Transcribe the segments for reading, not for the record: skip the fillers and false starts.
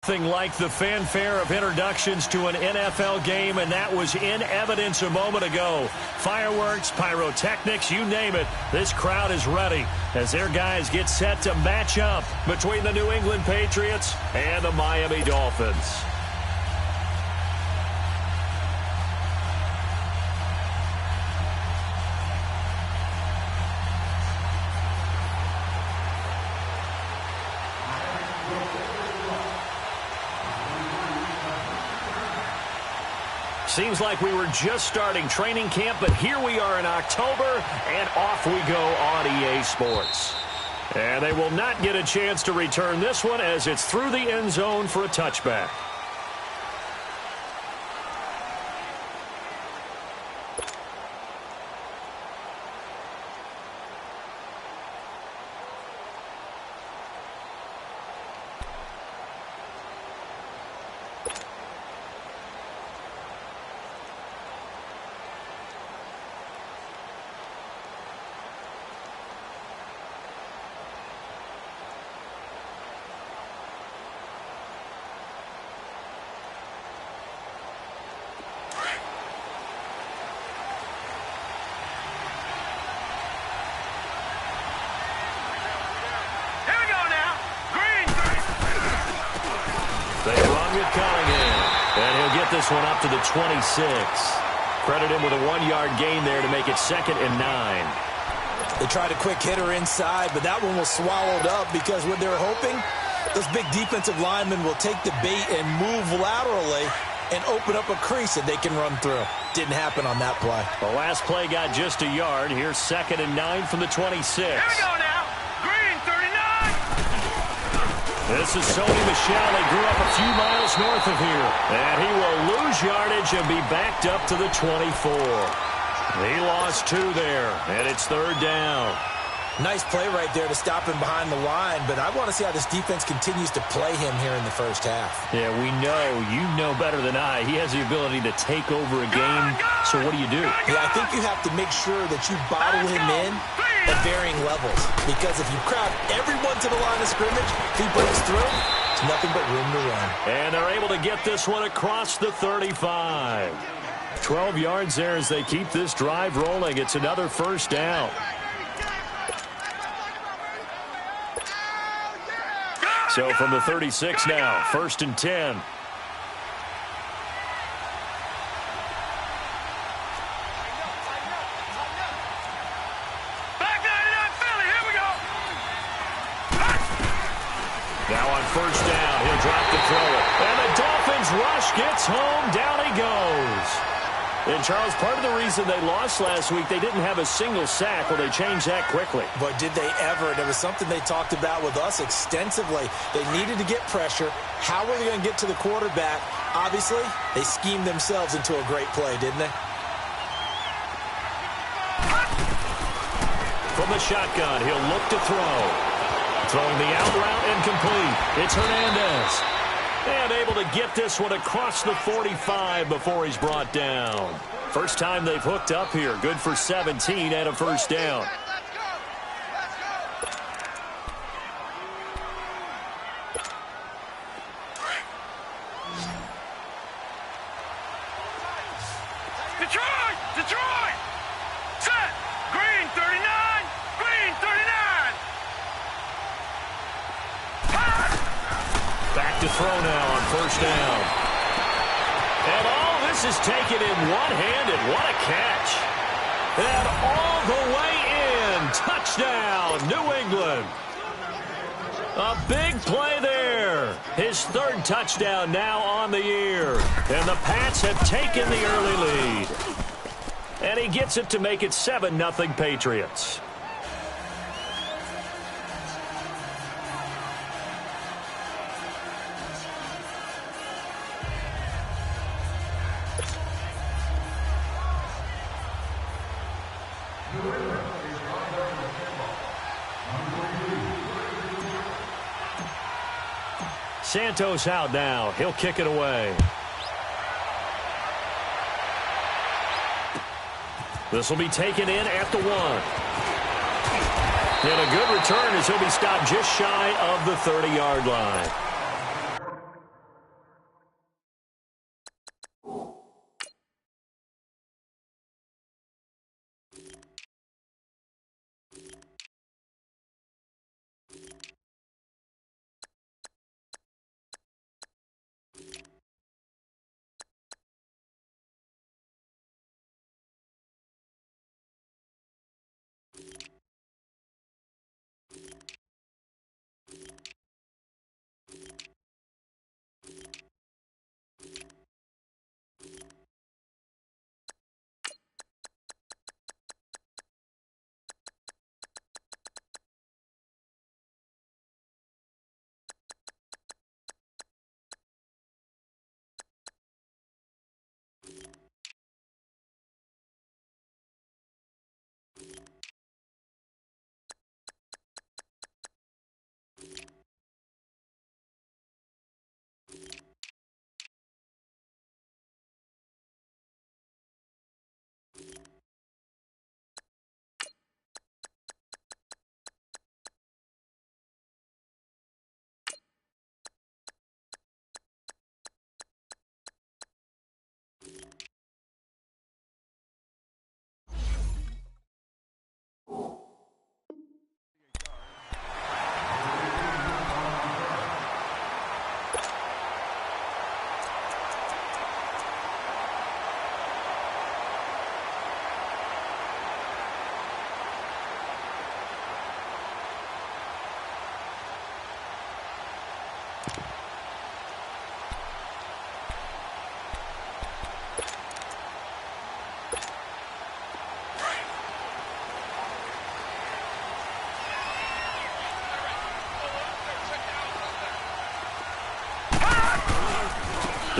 Nothing like the fanfare of introductions to an NFL game, and that was in evidence a moment ago. Fireworks, pyrotechnics, you name it. This crowd is ready as their guys get set to match up between the New England Patriots and the Miami Dolphins. Seems like we were just starting training camp, but here we are in October, and off we go on EA Sports. And they will not get a chance to return this one as it's through the end zone for a touchback. This one up to the 26. Credit him with a 1-yard gain there to make it 2nd and 9. They tried a quick hitter inside, but that one was swallowed up because what they're hoping, those big defensive linemen will take the bait and move laterally and open up a crease that they can run through. Didn't happen on that play. The last play got just a yard. Here's 2nd and 9 from the 26. Here we go now. Green, 39. This is Sony Michel. He grew up a few miles north of here. And he will lose yardage and be backed up to the 24. He lost 2 there, and it's 3rd down. Nice play right there to stop him behind the line, but I want to see how this defense continues to play him here in the first half. Yeah, we know. You know better than I. He has the ability to take over a game, so what do? Yeah, I think you have to make sure that you bottle him in at varying levels, because if you crowd everyone to the line of scrimmage, if he breaks through, it's nothing but room to run. And they're able to get this one across the 35. 12 yards there as they keep this drive rolling. It's another first down. So from the 36 now, 1st and 10. Now on 1st down, he'll drop the throw. And the Dolphins rush gets home. Down he goes. And, Charles, part of the reason they lost last week, they didn't have a single sack. Well, they changed that quickly. But did they ever? It was something they talked about with us extensively. They needed to get pressure. How were they going to get to the quarterback? Obviously, they schemed themselves into a great play, didn't they? From the shotgun, he'll look to throw. Throwing the out route incomplete. It's Hernandez. And able to get this one across the 45 before he's brought down. First time they've hooked up here. Good for 17 and a first down. Detroit! Set! Green, 39! Green, 39! Back to throw now on 1st down. And all this is taken in one-handed. What a catch. And all the way in. Touchdown, New England. A big play there. His 3rd touchdown now on the year. And the Pats have taken the early lead. And he gets it to make it 7-0 Patriots. Santos out now. He'll kick it away. This will be taken in at the 1. And a good return as he'll be stopped just shy of the 30-yard line.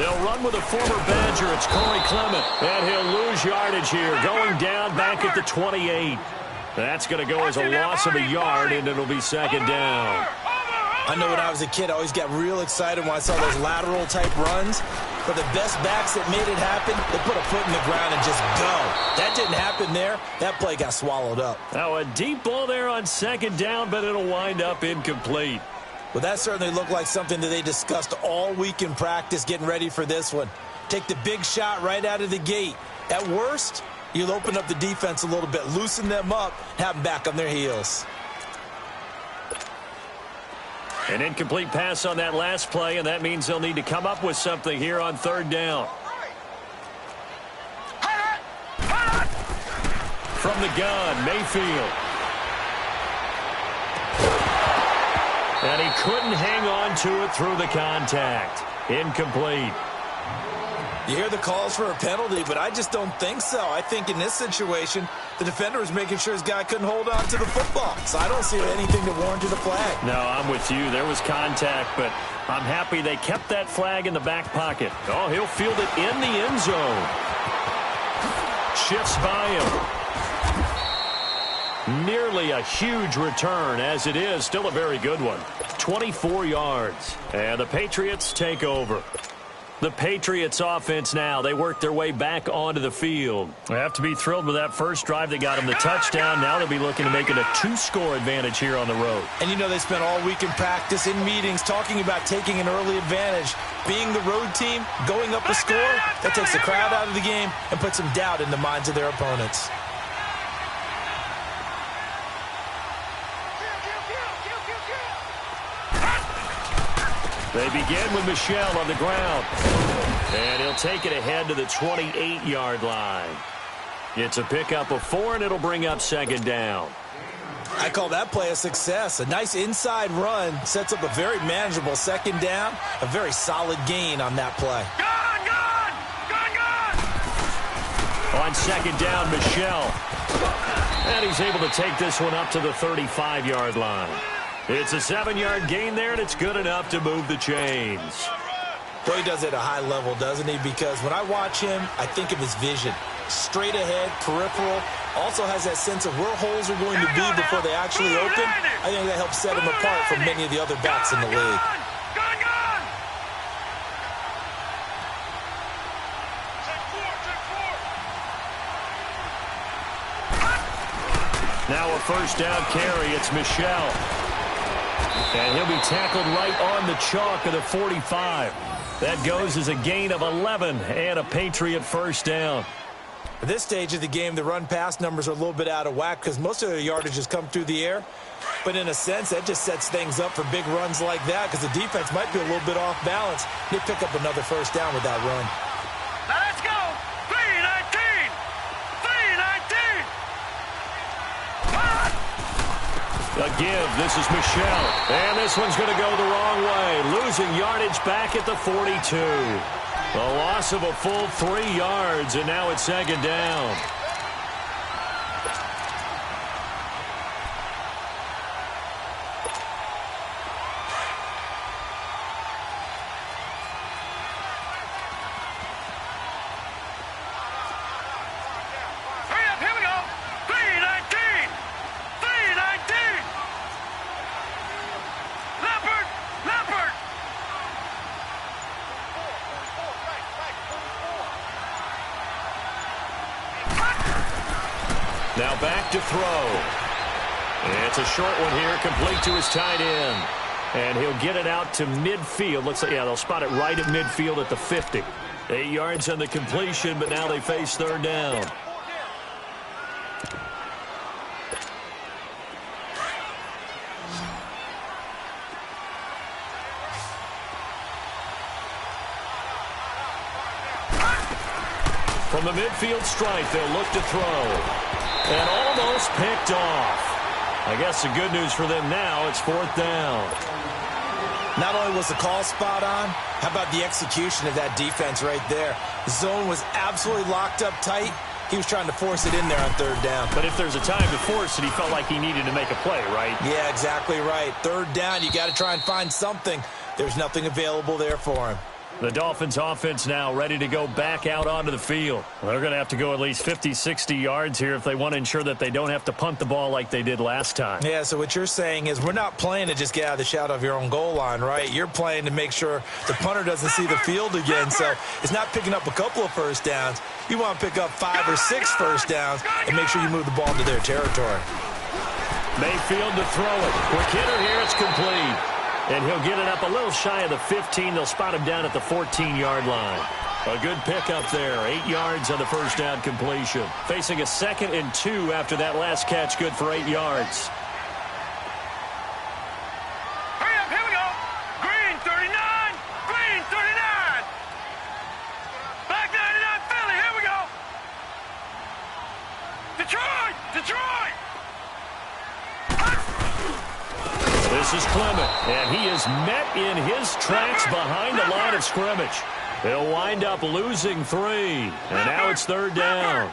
They'll run with a former Badger. It's Corey Clement. And he'll lose yardage here, going down back at the 28. That's going to go as a loss of a yard, and it'll be second down. I know when I was a kid, I always got real excited when I saw those lateral-type runs. But the best backs that made it happen, they put a foot in the ground and just go. That didn't happen there. That play got swallowed up. Now a deep ball there on second down, but it'll wind up incomplete. Well, that certainly looked like something that they discussed all week in practice getting ready for this one. Take the big shot right out of the gate. At worst, you'll open up the defense a little bit, loosen them up, have them back on their heels. An incomplete pass on that last play, and that means they'll need to come up with something here on third down. From the gun, Mayfield. And he couldn't hang on to it through the contact. Incomplete. You hear the calls for a penalty, but I just don't think so. I think in this situation, the defender was making sure his guy couldn't hold on to the football. So I don't see anything that warranted a flag. No, I'm with you. There was contact, but I'm happy they kept that flag in the back pocket. Oh, he'll field it in the end zone. Shifts by him. Nearly a huge return, as it is. Still a very good one. 24 yards. And the Patriots take over. The Patriots offense now, they work their way back onto the field. They have to be thrilled with that first drive that got them the touchdown. Now they'll be looking to make it a 2-score advantage here on the road. And you know they spent all week in practice, in meetings, talking about taking an early advantage. Being the road team, going up a score, that takes the crowd out of the game and puts some doubt in the minds of their opponents. They begin with Michel on the ground. And he'll take it ahead to the 28-yard line. It's a pickup of 4, and it'll bring up second down. I call that play a success. A nice inside run sets up a very manageable second down. A very solid gain on that play. On second down, Michel. And he's able to take this one up to the 35-yard line. It's a 7-yard gain there, and it's good enough to move the chains. Boy, he does it at a high level, doesn't he? Because when I watch him, I think of his vision. Straight ahead, peripheral. Also has that sense of where holes are going to be before they actually open. I think that helps set him apart from many of the other backs in the league. Now a first down carry. It's Michel. And he'll be tackled right on the chalk of the 45. That goes as a gain of 11 and a Patriot first down. At this stage of the game, the run-pass numbers are a little bit out of whack because most of their yardage has come through the air. But in a sense, that just sets things up for big runs like that because the defense might be a little bit off balance. They pick up another first down with that run. Now let's go. 3-19. 3-19. A give. This is Michel. And this one's going to go the wrong way. Losing yardage back at the 42. A loss of a full 3 yards, and now it's second down. Now back to throw. It's a short one here, complete to his tight end. And he'll get it out to midfield. Looks like, yeah, they'll spot it right at midfield at the 50. 8 yards on the completion, but now they face third down. From the midfield stripe, they'll look to throw. And almost picked off. I guess the good news for them now, it's fourth down. Not only was the call spot on, how about the execution of that defense right there? The zone was absolutely locked up tight. He was trying to force it in there on third down. But if there's a time to force it, he felt like he needed to make a play, right? Yeah, exactly right. Third down, you got to try and find something. There's nothing available there for him. The Dolphins offense now ready to go back out onto the field. They're going to have to go at least 50, 60 yards here if they want to ensure that they don't have to punt the ball like they did last time. Yeah, so what you're saying is we're not playing to just get out of the shadow of your own goal line, right? You're playing to make sure the punter doesn't see the field again. So it's not picking up a couple of first downs. You want to pick up 5 or 6 first downs and make sure you move the ball into their territory. Mayfield to throw it. Quick hitter here. It's complete. And he'll get it up a little shy of the 15. They'll spot him down at the 14-yard line. A good pickup there. 8 yards on the first down completion. Facing a 2nd and 2 after that last catch. Good for 8 yards. Hurry up, here we go. Green 39. Green 39. Black 99 Philly, here we go. Detroit. Detroit. This is Clement, and he is met in his tracks behind the line of scrimmage. He'll wind up losing 3, and now it's 3rd down.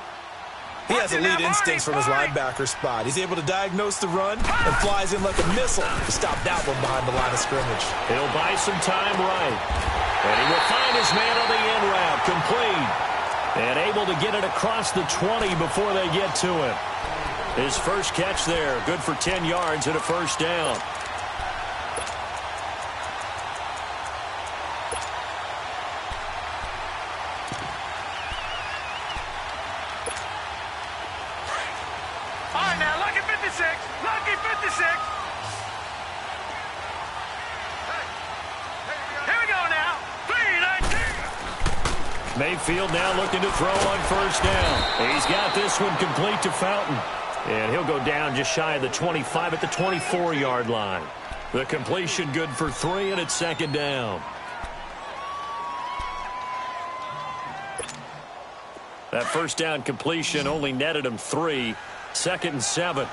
He has elite instincts from his linebacker spot. He's able to diagnose the run and flies in like a missile to stop that one behind the line of scrimmage. He'll buy some time right, and he will find his man on the end route, complete, and able to get it across the 20 before they get to him. His first catch there, good for 10 yards and a first down. All right, now, lucky 56. Lucky 56. Here we go now. 3-19. Mayfield now looking to throw on first down. He's got this one complete to Fountain. And he'll go down just shy of the 25 at the 24-yard line. The completion good for 3, and it's 2nd down. That first down completion only netted him 3. 2nd and 7.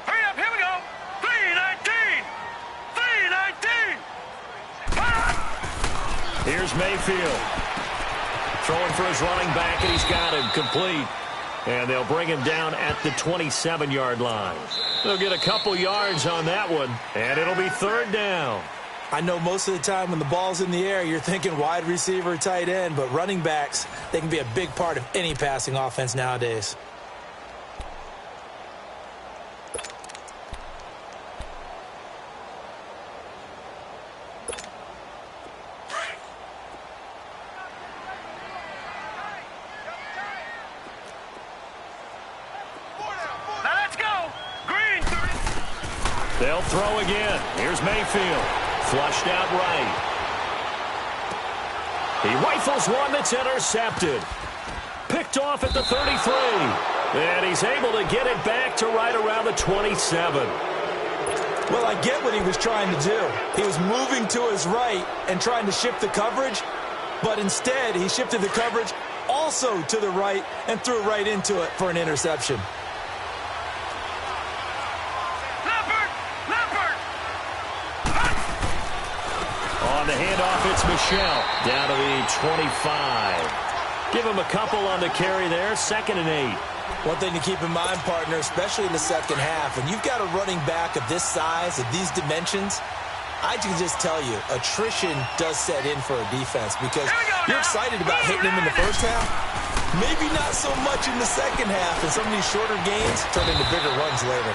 Hurry up, here we go. 3-19. 3-19. Here's Mayfield. Throwing for his running back, and he's got him complete. And they'll bring him down at the 27-yard line. They'll get a couple yards on that one, and it'll be 3rd down. I know most of the time when the ball's in the air, you're thinking wide receiver, tight end, but running backs, they can be a big part of any passing offense nowadays. Now let's go. Green 30. They'll throw again. Here's Mayfield. Flushed out right. He rifles one that's intercepted. Picked off at the 33. And he's able to get it back to right around the 27. Well, I get what he was trying to do. He was moving to his right and trying to shift the coverage, but instead he shifted the coverage also to the right and threw right into it for an interception. On the handoff, it's Michelle down to the 25. Give him a couple on the carry there, 2nd and 8. One thing to keep in mind, partner, especially in the second half, when you've got a running back of this size, of these dimensions, I can just tell you, attrition does set in for a defense because you're excited about hitting him in the first half. Maybe not so much in the second half, and some of these shorter gains turn into bigger runs later.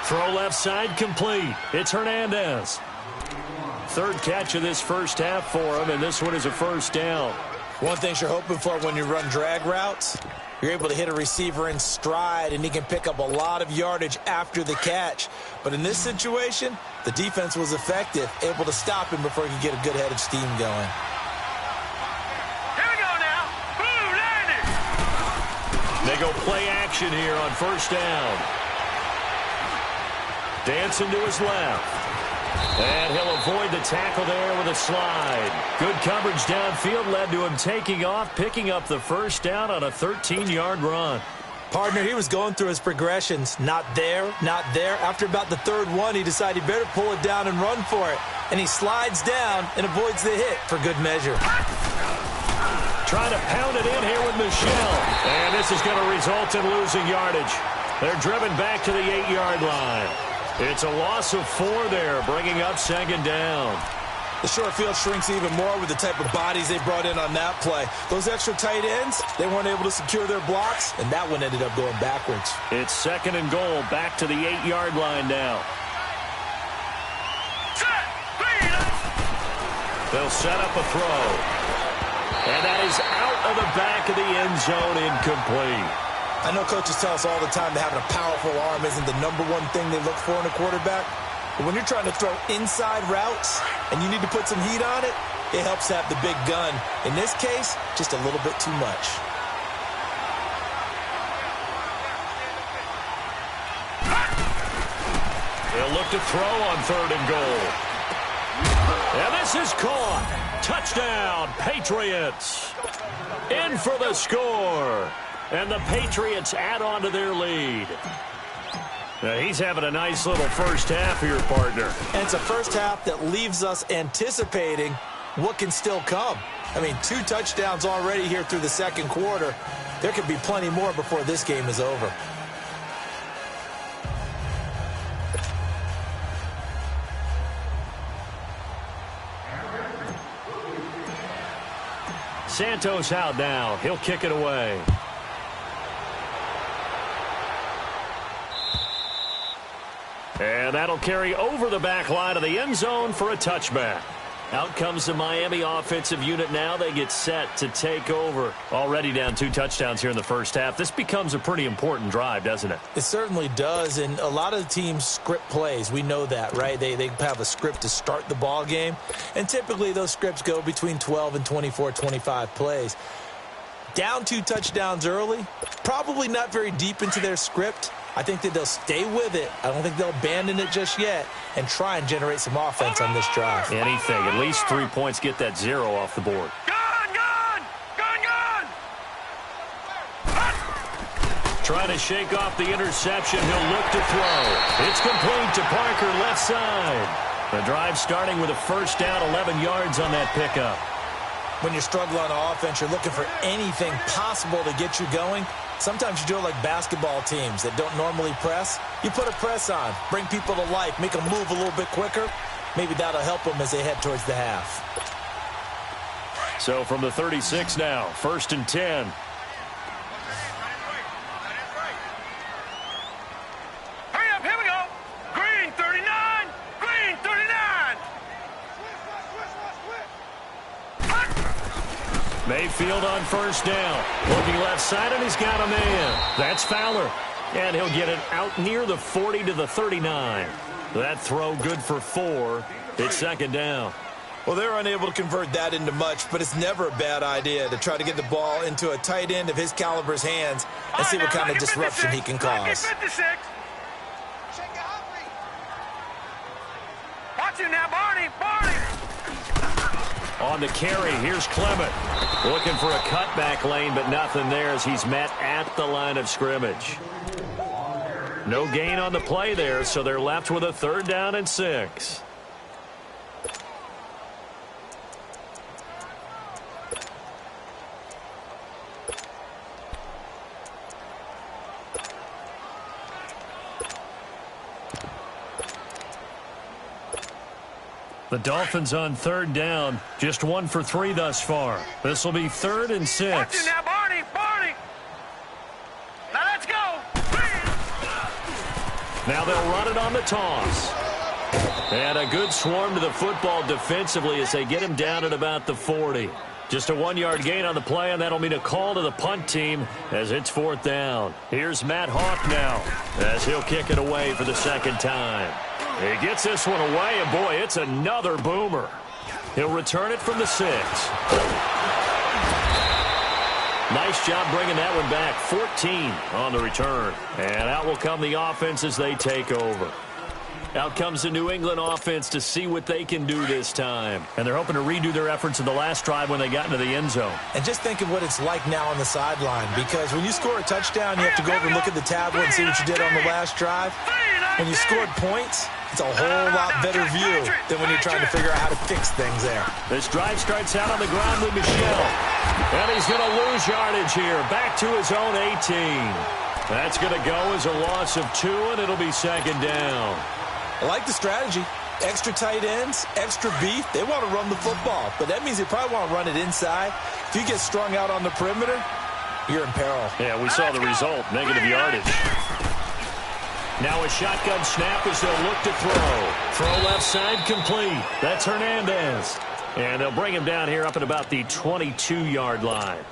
Throw left side complete. It's Hernandez. 3rd catch of this first half for him, and this one is a first down. One thing you're hoping for when you run drag routes, you're able to hit a receiver in stride, and he can pick up a lot of yardage after the catch. But in this situation, the defense was effective, able to stop him before he could get a good head of steam going. Here we go now. Blue 90. They go play action here on first down. Dancing to his left. And he'll avoid the tackle there with a slide. Good coverage downfield led to him taking off, picking up the first down on a 13-yard run. Partner, he was going through his progressions. Not there, not there. After about the 3rd one, he decided he better pull it down and run for it. And he slides down and avoids the hit for good measure. Trying to pound it in here with Michelle. And this is going to result in losing yardage. They're driven back to the 8-yard line. It's a loss of 4 there, bringing up second down. The short field shrinks even more with the type of bodies they brought in on that play. Those extra tight ends, they weren't able to secure their blocks, and that one ended up going backwards. It's second and goal, back to the 8-yard line now. They'll set up a throw. And that is out of the back of the end zone, incomplete. I know coaches tell us all the time that having a powerful arm isn't the number one thing they look for in a quarterback. But when you're trying to throw inside routes and you need to put some heat on it, it helps to have the big gun. In this case, just a little bit too much. He'll look to throw on third and goal. And this is caught. Touchdown, Patriots. In for the score. And the Patriots add on to their lead. Now, he's having a nice little first half here, partner. And it's a first half that leaves us anticipating what can still come. I mean, 2 touchdowns already here through the second quarter. There could be plenty more before this game is over. Santos out now. He'll kick it away. And that'll carry over the back line of the end zone for a touchback. Out comes the Miami offensive unit now. They get set to take over. Already down 2 touchdowns here in the first half. This becomes a pretty important drive, doesn't it? It certainly does, and a lot of teams script plays. We know that, right? They have a script to start the ball game, and typically those scripts go between 12 and 24, 25 plays. Down 2 touchdowns early, probably not very deep into their script. I think that they'll stay with it. I don't think they'll abandon it just yet and try and generate some offense on this drive. Anything. At least 3 points. Get that 0 off the board. Trying to shake off the interception. He'll look to throw. It's complete to Parker, left side. The drive starting with a first down, 11 yards on that pickup. When you're struggling on offense, you're looking for anything possible to get you going. Sometimes you do it like basketball teams that don't normally press. You put a press on, bring people to life, make them move a little bit quicker. Maybe that'll help them as they head towards the half. So from the 36 now, first and 10. Hurry up, here we go. Green 39, green 39. Mayfield on first down. Looking left side, and he's got a man. That's Fowler. And he'll get it out near the 40 to the 39. That throw good for 4. It's second down. Well, they're unable to convert that into much, but it's never a bad idea to try to get the ball into a tight end of his caliber's hands and see what kind of disruption he can cause. Watch him now, Barney. On the carry, here's Clement. Looking for a cutback lane, but nothing there as he's met at the line of scrimmage. No gain on the play there, so they're left with a third down and 6. The Dolphins on third down, just 1 for 3 thus far. This will be 3rd and 6. Watch him now, Barney. Now let's go. Now they'll run it on the toss. And a good swarm to the football defensively as they get him down at about the 40. Just a 1-yard gain on the play, and that'll mean a call to the punt team as it's 4th down. Here's Matt Hawk now as he'll kick it away for the second time. He gets this one away, and boy, it's another boomer. He'll return it from the 6. Nice job bringing that one back. 14 on the return. And out will come the offense as they take over. Out comes the New England offense to see what they can do this time. And they're hoping to redo their efforts in the last drive when they got into the end zone. And just think of what it's like now on the sideline, because when you score a touchdown, you have to go over and look at the tablet and see what you did on the last drive. When you scored points, it's a whole lot better view than when you're trying to figure out how to fix things there. This drive starts out on the ground with Michel. And he's going to lose yardage here. Back to his own 18. That's going to go as a loss of 2, and it'll be second down. I like the strategy. Extra tight ends, extra beef. They want to run the football, but that means they probably want to run it inside. If you get strung out on the perimeter, you're in peril. Yeah, we saw the result, negative yardage. Now a shotgun snap as they'll look to throw. Throw left side complete. That's Hernandez. And they'll bring him down here up at about the 22-yard line.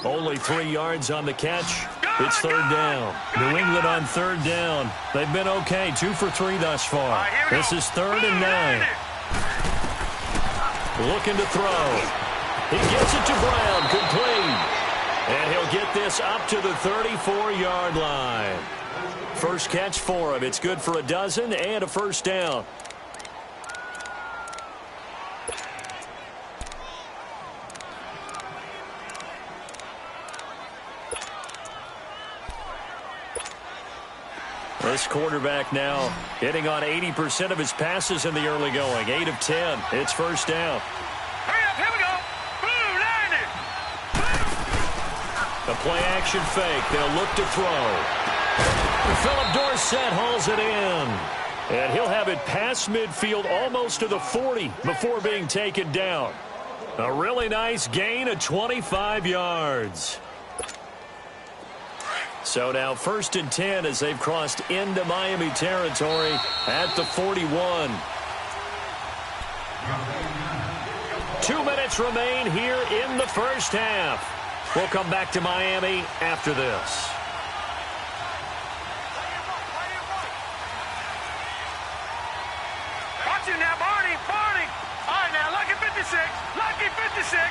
Only 3 yards on the catch. It's third down. New England on third down. They've been okay, 2 for 3 thus far. This is 3rd and 9. Looking to throw. He gets it to Brown, complete. And he'll get this up to the 34-yard line. First catch for him. It's good for a dozen and a first down. This quarterback now hitting on 80% of his passes in the early going. 8 of 10. It's first down. Hurry up, here we go. Blue, 90. A play action fake. They'll look to throw. Philip Dorsett hauls it in. And he'll have it past midfield almost to the 40 before being taken down. A really nice gain of 25 yards. So now 1st and 10 as they've crossed into Miami territory at the 41. 2 minutes remain here in the first half. We'll come back to Miami after this. Watch it now, Barney. All right, now, lucky 56. Lucky 56.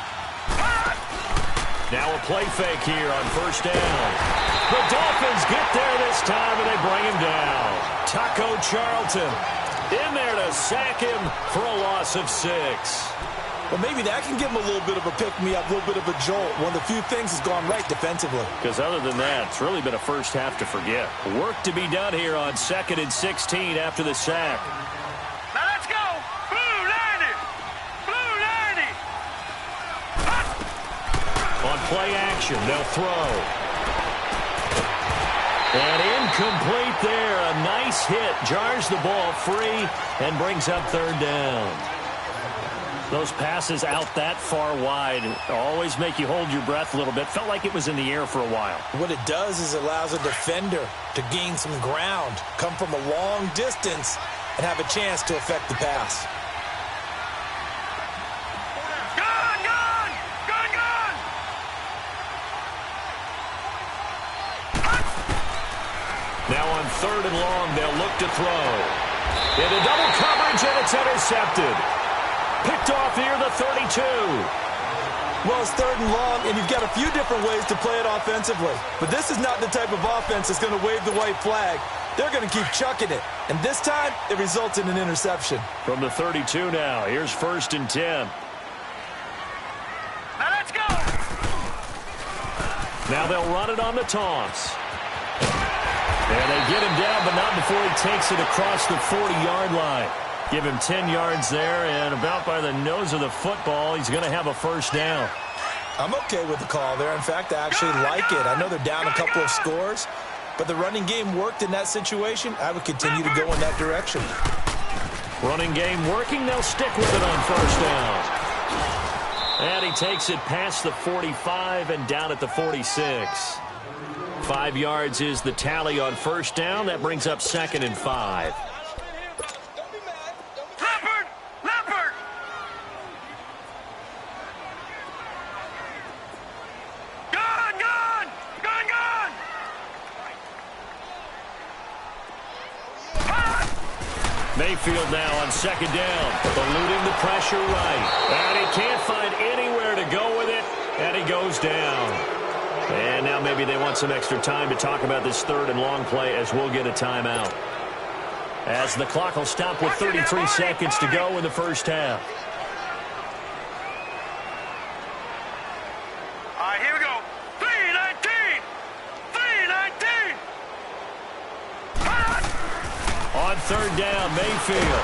Now a play fake here on first down. The Dolphins get there this time, and they bring him down. Taco Charlton in there to sack him for a loss of 6. Well, maybe that can give him a little bit of a pick-me-up, a little bit of a jolt. One of the few things has gone right defensively. Because other than that, it's really been a first half to forget. Work to be done here on 2nd and 16 after the sack. Now let's go. Blue 90. Blue 90. On play action, they'll throw. And incomplete there. A nice hit. Jars the ball free and brings up third down. Those passes out that far wide always make you hold your breath a little bit. Felt like it was in the air for a while. What it does is it allows a defender to gain some ground, come from a long distance, and have a chance to affect the pass. Now on 3rd and long, they'll look to throw. Into double coverage, and it's intercepted. Picked off here, the 32. Well, it's 3rd and long, and you've got a few different ways to play it offensively. But this is not the type of offense that's going to wave the white flag. They're going to keep chucking it. And this time, it results in an interception. From the 32 now, here's 1st and 10. Now let's go. Now they'll run it on the toss. And they get him down, but not before he takes it across the 40-yard line. Give him 10 yards there, and about by the nose of the football, he's going to have a first down. I'm okay with the call there. In fact, I actually like it. I know they're down a couple of scores, but the running game worked in that situation. I would continue to go in that direction. Running game working. They'll stick with it on first down. And he takes it past the 45 and down at the 46. 5 yards is the tally on first down. That brings up 2nd and 5. Leopard! Gun! Mayfield now on 2nd down. Eluding the pressure right. And he can't find anywhere to go with it. And he goes down. And now maybe they want some extra time to talk about this 3rd and long play as we'll get a timeout. As the clock will stop with 33 seconds to go in the first half. All right, here we go. 3:19. On 3rd down, Mayfield.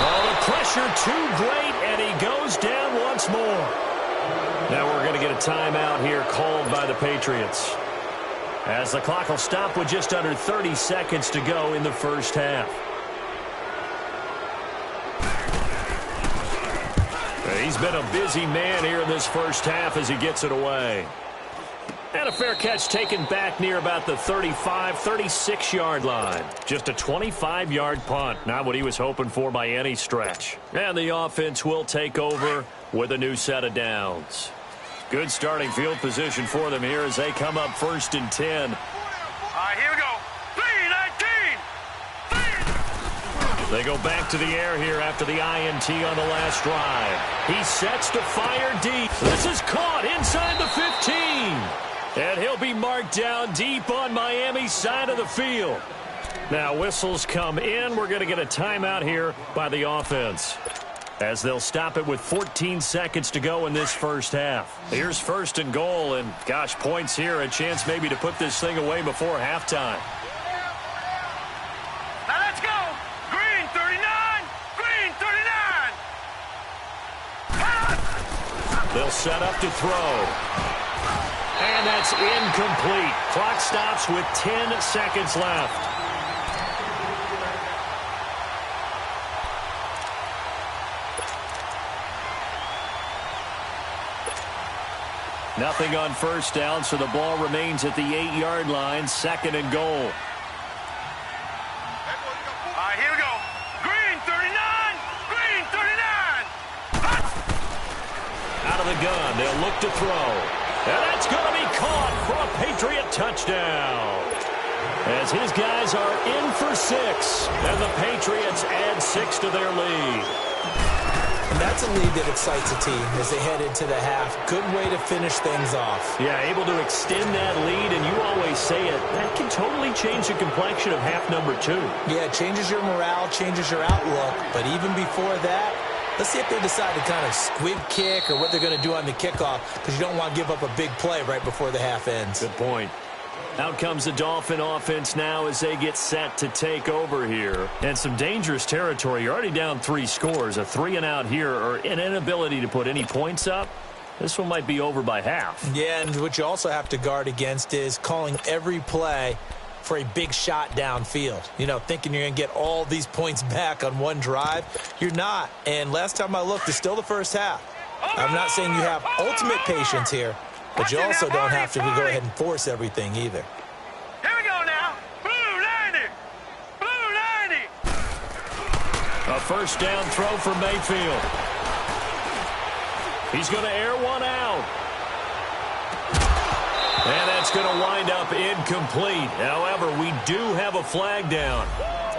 Oh, the pressure too great, and he goes down once more. Now we're going to get a timeout here called by the Patriots. As the clock will stop with just under 30 seconds to go in the first half. He's been a busy man here in this first half as he gets it away. And a fair catch taken back near about the 35, 36-yard line. Just a 25-yard punt. Not what he was hoping for by any stretch. And the offense will take over with a new set of downs. Good starting field position for them here as they come up 1st and 10. All right, here we go. 3-19. They go back to the air here after the INT on the last drive. He sets to fire deep. This is caught inside the 15. And he'll be marked down deep on Miami's side of the field. Now whistles come in. We're going to get a timeout here by the offense, as they'll stop it with 14 seconds to go in this first half. Here's 1st and goal, and gosh, points here, a chance maybe to put this thing away before halftime. Now let's go. Green 39. Green 39. They'll set up to throw. And that's incomplete. Clock stops with 10 seconds left. Nothing on 1st down, so the ball remains at the 8-yard line, 2nd and goal. All right, here we go. Green 39. Green 39. Out of the gun, they'll look to throw. And that's going to be caught for a Patriot touchdown, as his guys are in for 6, and the Patriots add 6 to their lead. And that's a lead that excites a team as they head into the half. Good way to finish things off. Yeah, able to extend that lead, and you always say it, that can totally change the complexion of half number 2. Yeah, it changes your morale, changes your outlook. But even before that, let's see if they decide to kind of squib kick or what they're going to do on the kickoff, because you don't want to give up a big play right before the half ends. Good point. Out comes the Dolphin offense now as they get set to take over here. And some dangerous territory. You're already down 3 scores. A 3-and-out here, or an inability to put any points up. This one might be over by half. Yeah, and what you also have to guard against is calling every play for a big shot downfield. You know, thinking you're going to get all these points back on one drive. You're not. And last time I looked, it's still the first half. I'm not saying you have ultimate patience here, but you also don't have to go ahead and force everything either. Here we go now. Blue 90. Blue 90. A 1st down throw for Mayfield. He's going to air one out. And that's going to wind up incomplete. However, we do have a flag down.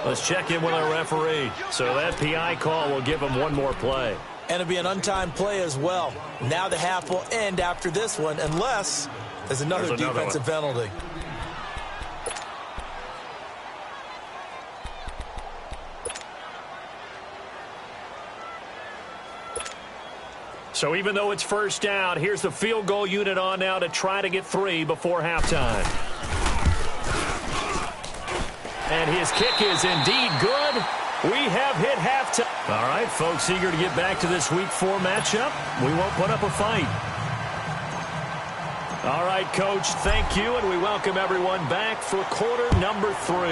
Let's check in with our referee. So that PI call will give him one more play. And it'll be an untimed play as well. Now the half will end after this one, unless there's another defensive penalty. So even though it's 1st down, here's the field goal unit on now to try to get 3 before halftime. And his kick is indeed good. We have hit halftime. All right, folks, eager to get back to this Week 4 matchup. We won't put up a fight. All right, Coach, thank you, and we welcome everyone back for quarter number 3.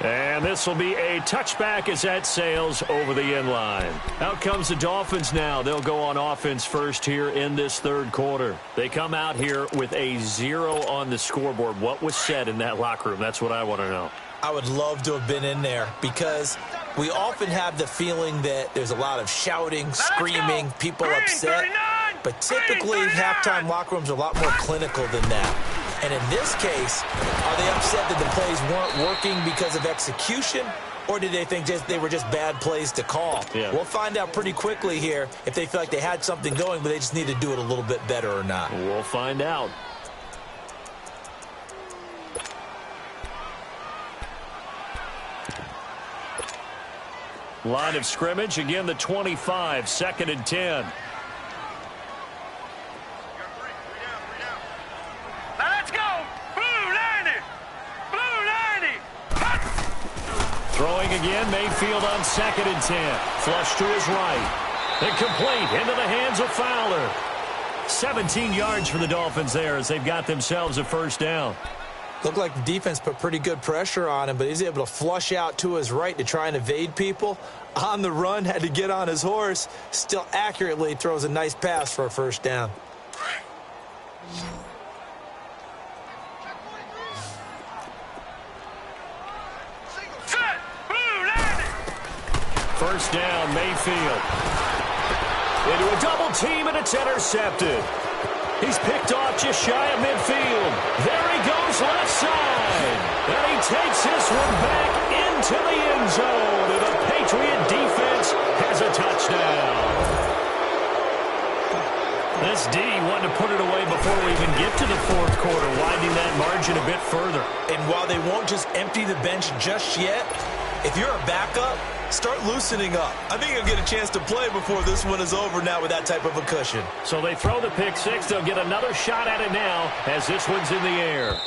And this will be a touchback as that sails over the end line. Out comes the Dolphins now. They'll go on offense first here in this 3rd quarter. They come out here with a 0 on the scoreboard. What was said in that locker room? That's what I want to know. I would love to have been in there, because we often have the feeling that there's a lot of shouting, screaming, people upset. But typically, halftime locker rooms are a lot more clinical than that. And in this case, are they upset that the plays weren't working because of execution, or did they think they were just bad plays to call? Yeah. We'll find out pretty quickly here if they feel like they had something going, but they just need to do it a little bit better or not. We'll find out. Line of scrimmage, again the 25, 2nd and 10. Now let's go. Blue 90. Blue 90. Throwing again, Mayfield on 2nd and 10. Flush to his right. Incomplete, into the hands of Fowler. 17 yards for the Dolphins there as they've got themselves a 1st down. Looked like the defense put pretty good pressure on him, but he's able to flush out to his right to try and evade people. On the run, had to get on his horse. Still accurately throws a nice pass for a first down. First down, Mayfield. Into a double team, and it's intercepted. He's picked off just shy of midfield. There he goes left side. And he takes this one back into the end zone. And the Patriot defense has a touchdown. This D wanted to put it away before we even get to the fourth quarter, widening that margin a bit further. And while they won't just empty the bench just yet, if you're a backup, start loosening up. I think you'll get a chance to play before this one is over now with that type of a cushion. So they throw the pick six. They'll get another shot at it now as this one's in the air.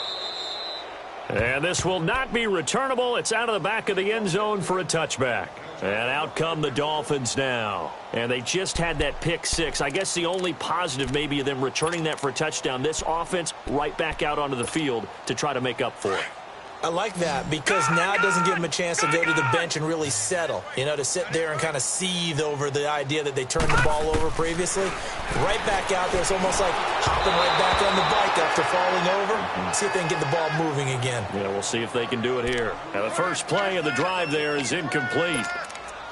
And this will not be returnable. It's out of the back of the end zone for a touchback. And out come the Dolphins now. And they just had that pick six. I guess the only positive maybe of them returning that for a touchdown. This offense right back out onto the field to try to make up for it. I like that because now it doesn't give them a chance to go to the bench and really settle, to sit there and kind of seethe over the idea that they turned the ball over previously. Right back out there. It's almost like hopping right back on the bike after falling over. See if they can get the ball moving again. Yeah, we'll see if they can do it here. Now, the first play of the drive there is incomplete.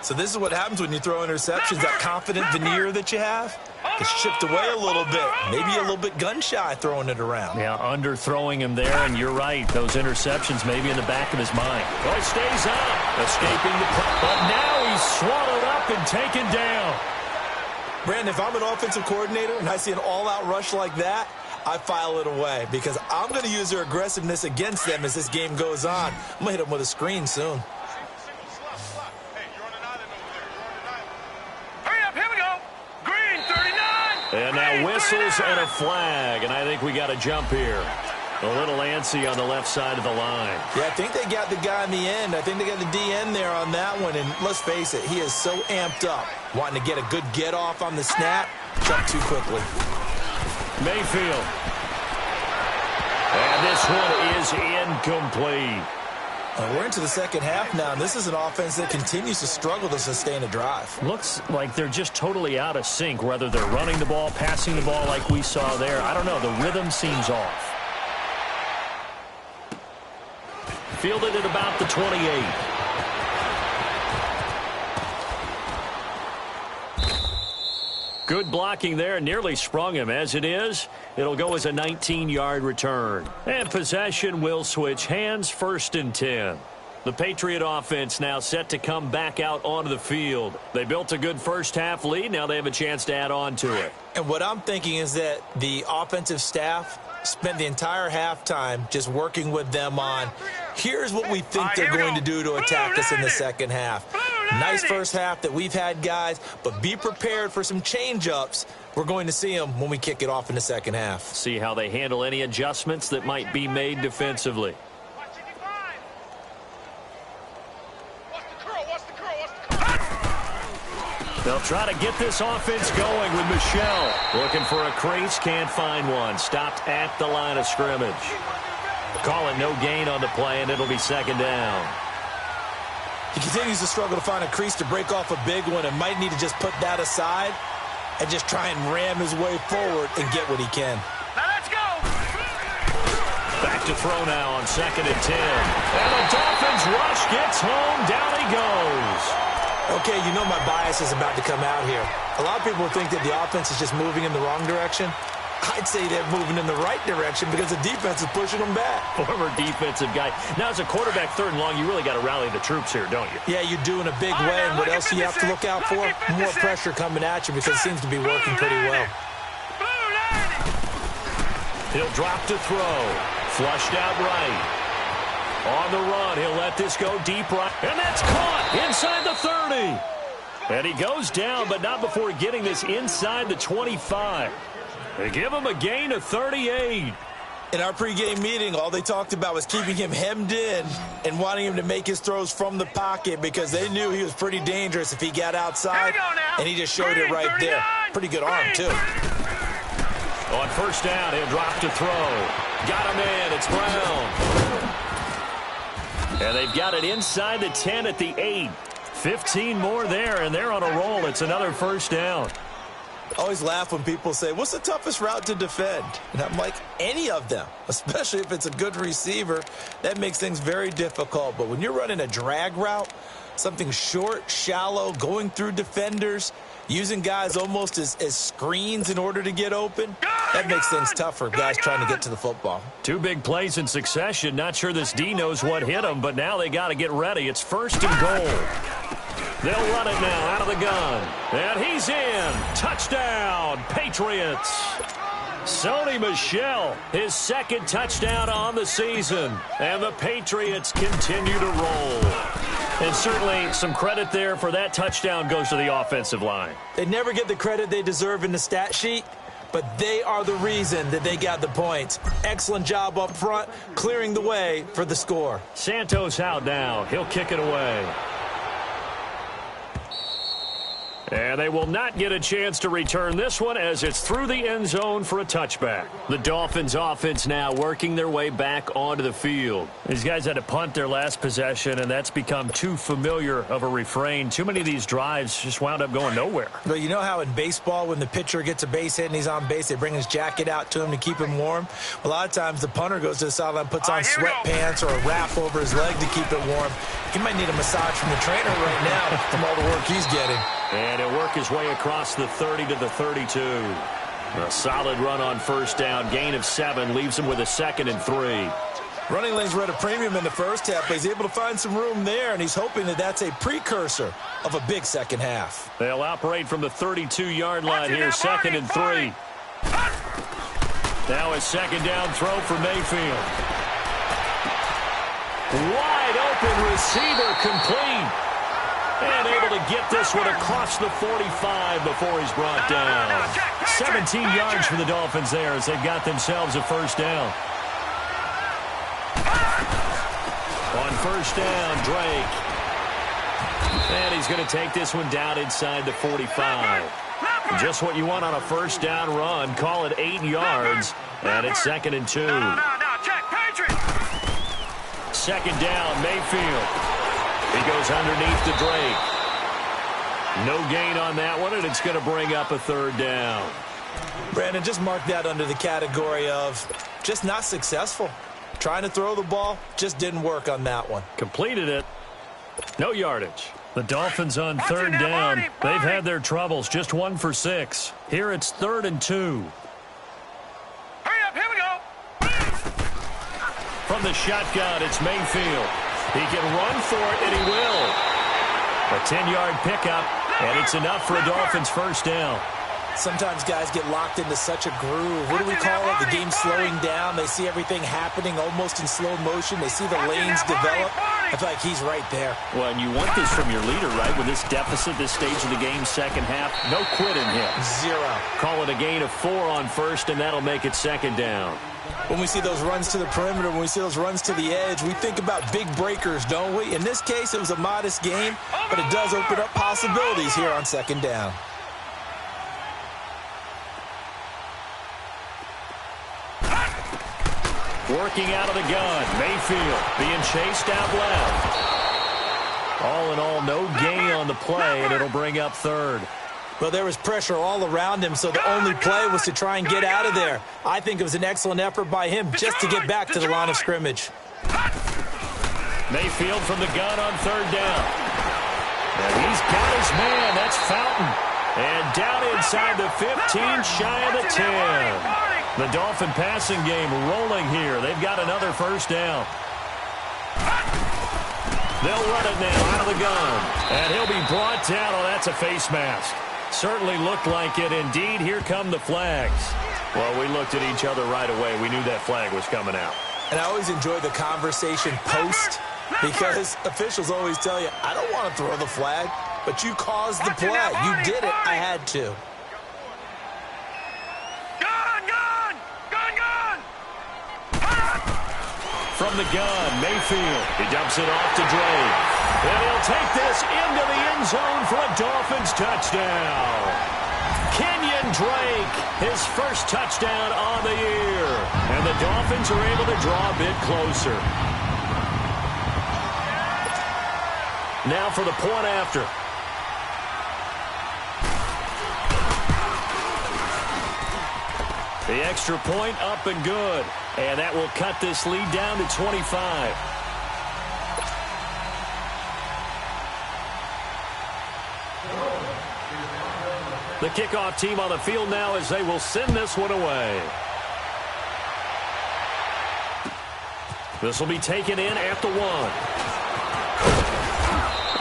So this is what happens when you throw interceptions, that confident veneer that you have. It's chipped away a little bit. Maybe a little bit gun-shy throwing it around. Yeah, underthrowing him there, and you're right. Those interceptions maybe in the back of his mind. Well, he stays up, escaping the play. But now he's swallowed up and taken down. Brandon, if I'm an offensive coordinator and I see an all-out rush like that, I file it away because I'm going to use their aggressiveness against them as this game goes on. I'm going to hit them with a screen soon. And now whistles and a flag, and I think we got a jump here. A little antsy on the left side of the line. Yeah, I think they got the guy in the end. I think they got the DN there on that one, and let's face it, he is so amped up, wanting to get a good get-off on the snap, jump too quickly. Mayfield. And this one is incomplete. We're into the second half now, and this is an offense that continues to struggle to sustain a drive. Looks like they're just totally out of sync, whether they're running the ball, passing the ball like we saw there. I don't know. The rhythm seems off. Fielded at about the 28. Good blocking there, nearly sprung him. As it is, it'll go as a 19-yard return. And possession will switch hands, 1st and 10. The Patriot offense now set to come back out onto the field. They built a good first-half lead. Now they have a chance to add on to it. And what I'm thinking is that the offensive staff spent the entire halftime just working with them on, here's what we think they're going to do to attack us in the second half. Nice first half that we've had, guys, but be prepared for some change-ups. We're going to see them when we kick it off in the second half. See how they handle any adjustments that might be made defensively. They'll try to get this offense going with Michelle. Looking for a crease, can't find one. Stopped at the line of scrimmage. Call it no gain on the play, and it'll be second down. He continues to struggle to find a crease to break off a big one and might need to just put that aside and just try and ram his way forward and get what he can. Now let's go. Back to throw now on 2nd and 10. And the Dolphins rush gets home. Down he goes. Okay, you know my bias is about to come out here. A lot of people think that the offense is just moving in the wrong direction. I'd say they're moving in the right direction because the defense is pushing them back. Former defensive guy. Now, as a quarterback, 3rd and long, you really got to rally the troops here, don't you? Yeah, you do in a big way. And what else do you have to look out for? More pressure coming at you because it seems to be working pretty well. He'll drop to throw. Flushed out right. On the run, he'll let this go deep right. And that's caught inside the 30. And he goes down, but not before getting this inside the 25. They give him a gain of 38. In our pregame meeting, all they talked about was keeping him hemmed in and wanting him to make his throws from the pocket because they knew he was pretty dangerous if he got outside, and he just showed it right there. Pretty good arm, too. On first down, he'll drop to throw. Got him in. It's Brown. And they've got it inside the 10 at the 8. 15 more there, and they're on a roll. It's another first down. I always laugh when people say, what's the toughest route to defend? And I'm like, any of them, especially if it's a good receiver. That makes things very difficult. But when you're running a drag route, something short, shallow, going through defenders, using guys almost as screens in order to get open, that makes things tough for guys trying to get to the football. 2 big plays in succession. Not sure this D knows what hit him, but now they got to get ready. It's first and goal. They'll run it now out of the gun. And he's in. Touchdown, Patriots. Sony Michel, his second touchdown on the season. And the Patriots continue to roll. And certainly some credit there for that touchdown goes to the offensive line. They never get the credit they deserve in the stat sheet, but they are the reason that they got the points. Excellent job up front, clearing the way for the score. Santos out now. He'll kick it away. And they will not get a chance to return this one as it's through the end zone for a touchback. The Dolphins offense now working their way back onto the field. These guys had to punt their last possession, and that's become too familiar of a refrain. Too many of these drives just wound up going nowhere. But you know how in baseball when the pitcher gets a base hit and he's on base, they bring his jacket out to him to keep him warm? A lot of times the punter goes to the sideline, puts on sweatpants or a wrap over his leg to keep it warm. He might need a massage from the trainer right now from all the work he's getting. And he'll work his way across the 30 to the 32. A solid run on first down. Gain of 7 leaves him with a 2nd and 3. Running lanes were at a premium in the first half, but he's able to find some room there, and he's hoping that that's a precursor of a big second half. They'll operate from the 32-yard line here, 2nd and 3. Now a second down throw for Mayfield. Wide open receiver complete. And able to get this one across the 45 before he's brought down. 17 yards for the Dolphins there as they've got themselves a first down. On first down, Drake. And he's going to take this one down inside the 45. Just what you want on a first down run. Call it 8 yards. And it's 2nd and 2. Second down, Mayfield. He goes underneath to Drake. No gain on that one, and it's going to bring up a 3rd down. Brandon, just mark that under the category of just not successful. Trying to throw the ball, just didn't work on that one. Completed it. No yardage. The Dolphins on 3rd down. They've had their troubles, just 1 for 6. Here it's 3rd and 2. Hurry up, here we go. From the shotgun, it's Mayfield. He can run for it, and he will. A 10-yard pickup, and it's enough for a Dolphins first down. Sometimes guys get locked into such a groove. What do we call it? The game slowing down. They see everything happening almost in slow motion. They see the lanes develop. I feel like he's right there. Well, and you want this from your leader, right? With this deficit, this stage of the game, second half, no quitting him. 0. Call it a gain of 4 on first, and that'll make it 2nd down. When we see those runs to the perimeter, when we see those runs to the edge, we think about big breakers, don't we? In this case, it was a modest game, but it does open up possibilities here on 2nd down. Working out of the gun, Mayfield being chased out left. All in all, no gain on the play, and it'll bring up 3rd. Well, there was pressure all around him, so the only play was to try and get out of there. I think it was an excellent effort by him just to get back to the line of scrimmage. Mayfield from the gun on 3rd down. And he's got his man. That's Fountain. And down inside the 15, shy of the 10. The Dolphin passing game rolling here. They've got another first down. They'll run it now out of the gun. And he'll be brought down. Oh, that's a face mask. Certainly looked like it. Indeed, here come the flags. Well, we looked at each other right away. We knew that flag was coming out. And I always enjoy the conversation post because officials always tell you, I don't want to throw the flag, but you caused the play. You did it. I had to. From the gun, Mayfield. He dumps it off to Drake. And he'll take this into the end zone for a Dolphins touchdown. Kenyon Kenyon Drake, his first touchdown on the year. And the Dolphins are able to draw a bit closer. Now for the point after. The extra point up and good. And that will cut this lead down to 25. The kickoff team on the field now as they will send this one away. This will be taken in at the 1.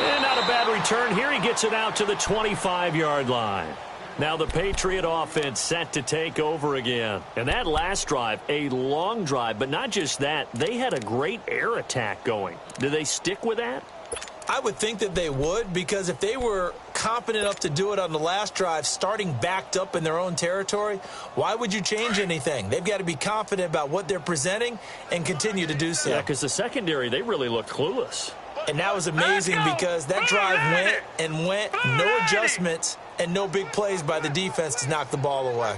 And not a bad return here. He gets it out to the 25-yard line. Now the Patriot offense set to take over again. And that last drive, a long drive, but not just that. They had a great air attack going. Do they stick with that? I would think that they would, because if they were confident enough to do it on the last drive, starting backed up in their own territory, why would you change anything? They've got to be confident about what they're presenting and continue to do so. Yeah, because the secondary, they really looked clueless. And that was amazing because that drive went, no adjustments, and no big plays by the defense to knock the ball away.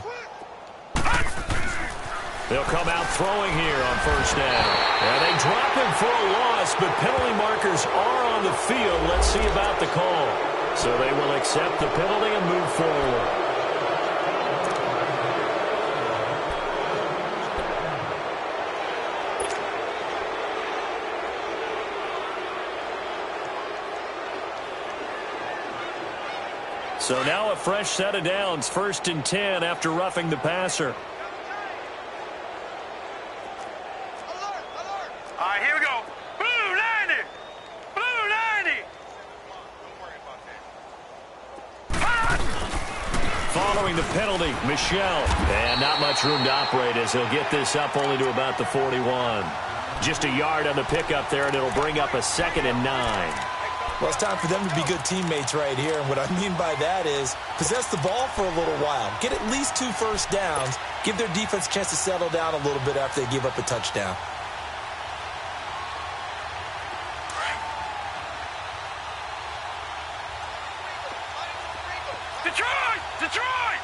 They'll come out throwing here on first down. And they drop him for a loss, but penalty markers are on the field. Let's see about the call. So they will accept the penalty and move forward. So now a fresh set of downs, 1st and 10 after roughing the passer. All right, here we go. Blue 90. Blue 90. Following the penalty, Michel. And not much room to operate as he'll get this up only to about the 41. Just a yard on the pickup there, and it'll bring up a 2nd and 9. Well, it's time for them to be good teammates right here. And what I mean by that is possess the ball for a little while. Get at least 2 first downs. Give their defense a chance to settle down a little bit after they give up a touchdown. Detroit! Detroit!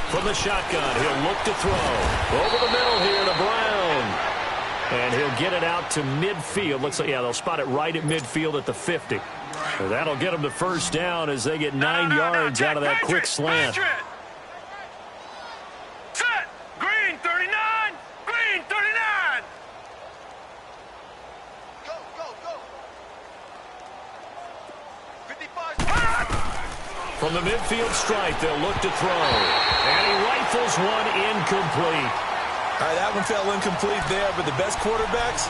From the shotgun, he'll look to throw. Over the middle here to Brown. And he'll get it out to midfield. Looks like, yeah, they'll spot it right at midfield at the 50. So that'll get them the first down as they get 9 yards out of that quick slant. Set. Green 39. Green 39. Go, go, go. 55. From the midfield stripe, they'll look to throw. And he rifles one incomplete. All right, that one fell incomplete there, but the best quarterbacks,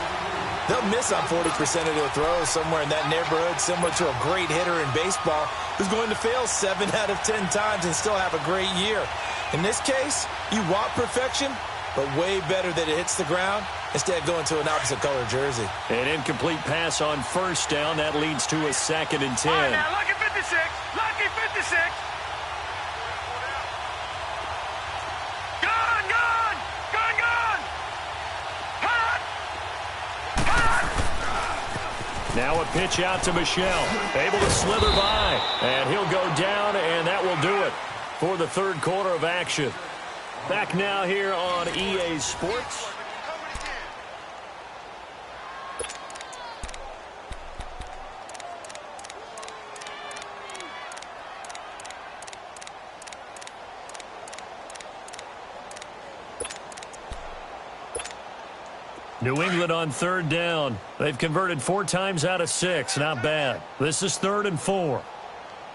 they'll miss on 40% of their throws somewhere in that neighborhood, similar to a great hitter in baseball who's going to fail 7 out of 10 times and still have a great year. In this case, you want perfection, but way better that it hits the ground instead of going to an opposite color jersey. An incomplete pass on first down. That leads to a 2nd and 10. All right, now, lucky 56. Lucky 56. Now a pitch out to Michel. Able to slither by. And he'll go down, and that will do it for the 3rd quarter of action. Back now here on EA Sports. New England on 3rd down. They've converted 4 times out of 6. Not bad. This is 3rd and 4.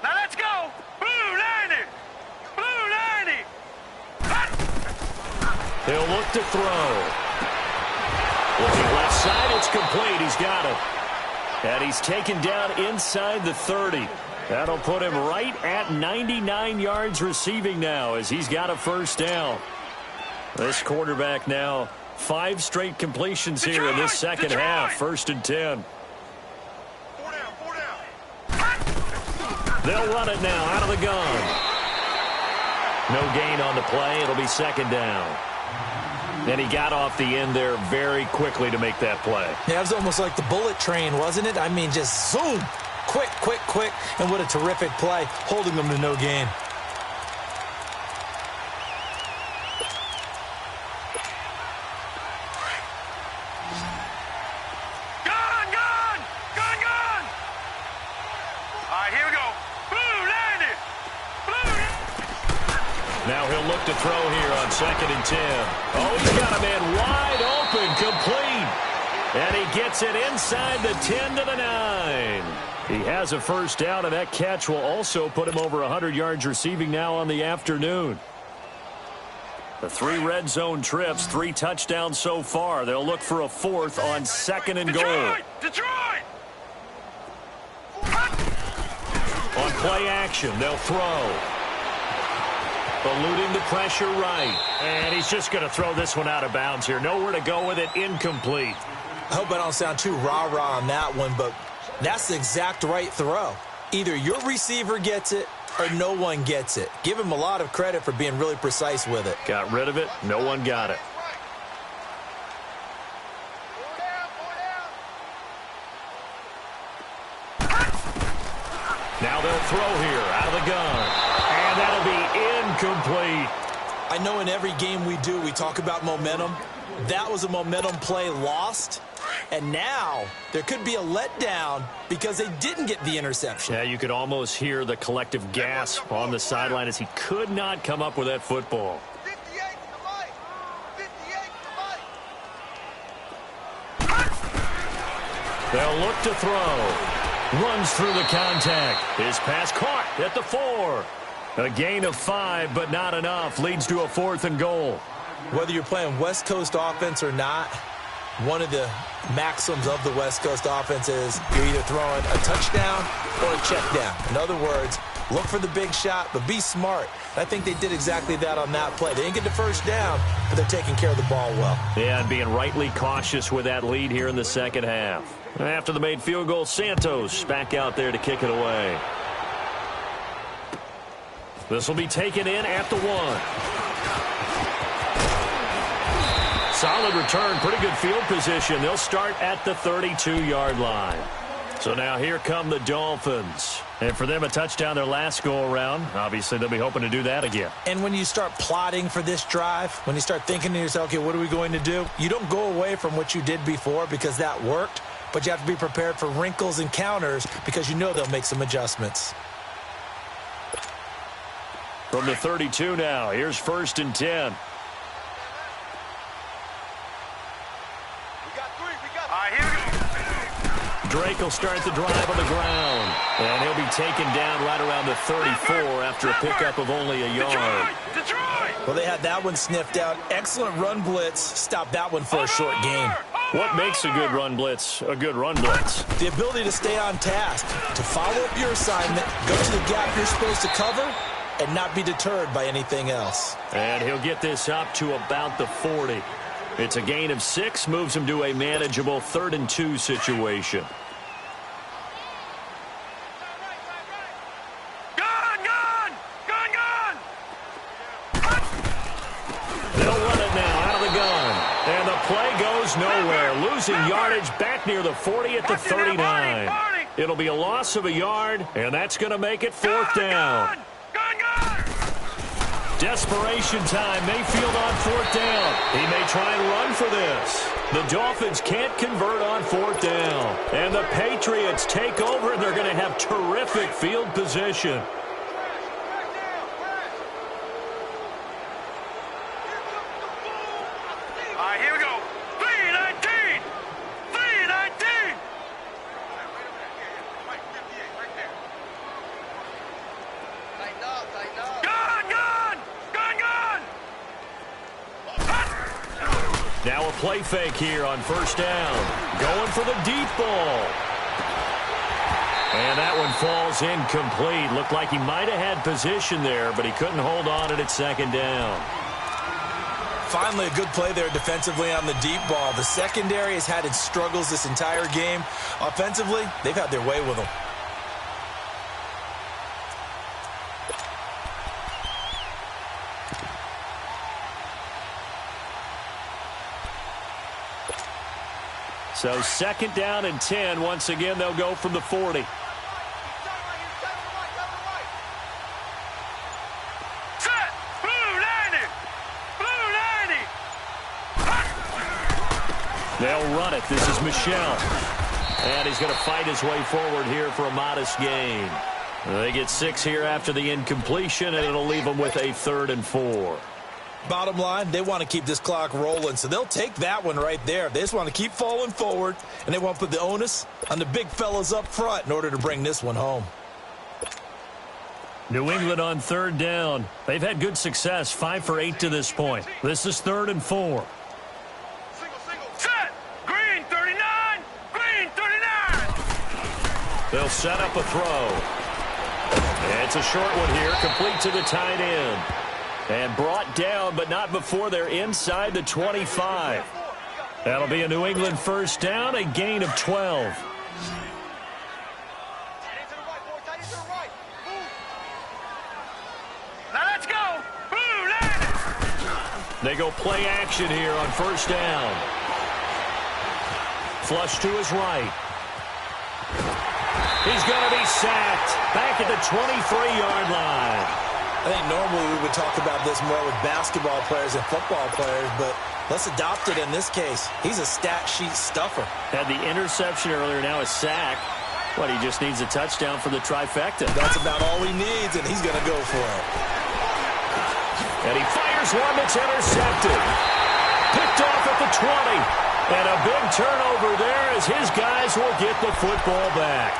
Now let's go. Blue 90. Blue 90. He'll look to throw. Looking left side, it's complete. He's got it. And he's taken down inside the 30. That'll put him right at 99 yards receiving now as he's got a first down. This quarterback now 5 straight completions here in this second half. 1st and 10. 4 down, 4 down. They'll run it now out of the gun. No gain on the play. It'll be 2nd down. And he got off the end there very quickly to make that play. Yeah, it was almost like the bullet train, wasn't it? I mean, just zoom. Quick, quick, quick. And what a terrific play, holding them to no gain. Now he'll look to throw here on 2nd and 10. Oh, he's got a man wide open, complete. And he gets it inside the 10 to the 9. He has a first down, and that catch will also put him over 100 yards receiving now on the afternoon. The 3 red zone trips, 3 touchdowns so far. They'll look for a 4th on 2nd and goal. Detroit! On play action, they'll throw. Eluding the pressure right. And he's just going to throw this one out of bounds here. Nowhere to go with it. Incomplete. I hope I don't sound too rah-rah on that one, but that's the exact right throw. Either your receiver gets it or no one gets it. Give him a lot of credit for being really precise with it. Got rid of it. No one got it. Now they'll throw here out of the gun. And that'll be incomplete. I know in every game we do, we talk about momentum. That was a momentum play lost. And now there could be a letdown because they didn't get the interception. Yeah, you could almost hear the collective gasp on the sideline as he could not come up with that football. 58 to the right. They'll look to throw. Runs through the contact. His pass caught at the 4. A gain of 5, but not enough. Leads to a 4th and goal. Whether you're playing West Coast offense or not, one of the maxims of the West Coast offense is you're either throwing a touchdown or a check down. In other words, look for the big shot, but be smart. I think they did exactly that on that play. They didn't get the first down, but they're taking care of the ball well. Yeah, and being rightly cautious with that lead here in the second half. After the made field goal, Santos back out there to kick it away. This will be taken in at the 1. Solid return, pretty good field position. They'll start at the 32-yard line. So now here come the Dolphins. And for them, a touchdown their last go-around. Obviously, they'll be hoping to do that again. And when you start plotting for this drive, when you start thinking to yourself, okay, what are we going to do? You don't go away from what you did before because that worked, but you have to be prepared for wrinkles and counters because you know they'll make some adjustments. From the 32 now, here's 1st and 10. Drake will start the drive on the ground. And he'll be taken down right around the 34 after a pickup of only a yard. Well, they had that one sniffed out. Excellent run blitz. Stop that one for a short gain. What makes a good run blitz a good run blitz? The ability to stay on task, to follow up your assignment, go to the gap you're supposed to cover, and not be deterred by anything else. And he'll get this up to about the 40. It's a gain of 6, moves him to a manageable 3rd and 2 situation. They'll run it now out of the gun. And the play goes nowhere. Losing yardage back near the 40 at the 39. It'll be a loss of a yard, and that's going to make it 4th down. Desperation time. Mayfield on 4th down. He may try and run for this. The Dolphins can't convert on 4th down. And the Patriots take over, and they're going to have terrific field position. Here we go. 319. 319. Now a play fake here on 1st down. Going for the deep ball. And that one falls incomplete. Looked like he might have had position there, but he couldn't hold on it at 2nd down. Finally, a good play there defensively on the deep ball. The secondary has had its struggles this entire game. Offensively, they've had their way with them. So 2nd down and 10. Once again, they'll go from the 40. run it. This is Michel. And he's going to fight his way forward here for a modest gain. They get 6 here after the incompletion, and it'll leave them with a 3rd and 4. Bottom line, they want to keep this clock rolling, so they'll take that one right there. They just want to keep falling forward, and they want to put the onus on the big fellas up front in order to bring this one home. New England on 3rd down. They've had good success, 5 for 8 to this point. This is 3rd and 4. Set! Green 39! Green 39! They'll set up a throw. It's a short one here, complete to the tight end. And brought down, but not before they're inside the 25. That'll be a New England 1st down, a gain of 12. Now let's go! Blue, land it! They go play action here on 1st down. Flush to his right. He's going to be sacked back at the 23-yard line. I think normally we would talk about this more with basketball players and football players, but let's adopt it in this case. He's a stat sheet stuffer. Had the interception earlier, now a sack. What, he just needs a touchdown for the trifecta. That's about all he needs, and he's going to go for it. And he fires one that's intercepted. Picked off at the 20. And a big turnover there as his guys will get the football back.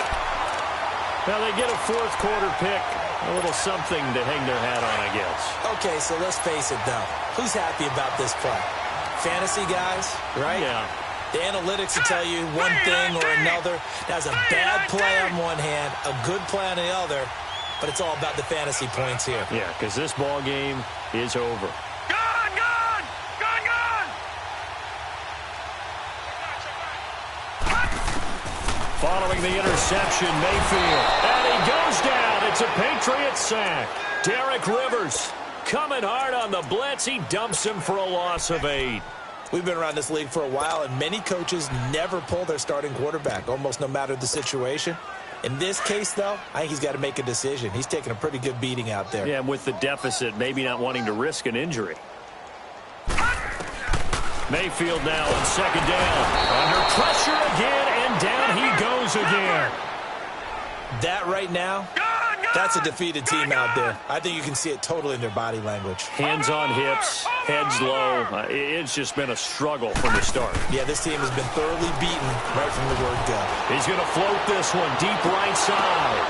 Now they get a 4th quarter pick. A little something to hang their hat on, I guess. Okay, so let's face it, though. Who's happy about this play? Fantasy guys, right? Yeah. The analytics will tell you one thing or another. That's a bad play on one hand, a good play on the other, but it's all about the fantasy points here. Yeah, because this ball game is over. Gone, gone! Gone, gone! Following the interception, Mayfield. And he goes down. It's a Patriot sack. Derek Rivers coming hard on the blitz. He dumps him for a loss of 8. We've been around this league for a while, and many coaches never pull their starting quarterback, almost no matter the situation. In this case, though, I think he's got to make a decision. He's taking a pretty good beating out there. Yeah, and with the deficit, maybe not wanting to risk an injury. Mayfield now on 2nd down. Under pressure again, and down he goes again. That right now, that's a defeated team out there. I think you can see it totally in their body language. Hands on hips, heads low. It's just been a struggle from the start. Yeah, this team has been thoroughly beaten right from the word go. He's going to float this one deep right side.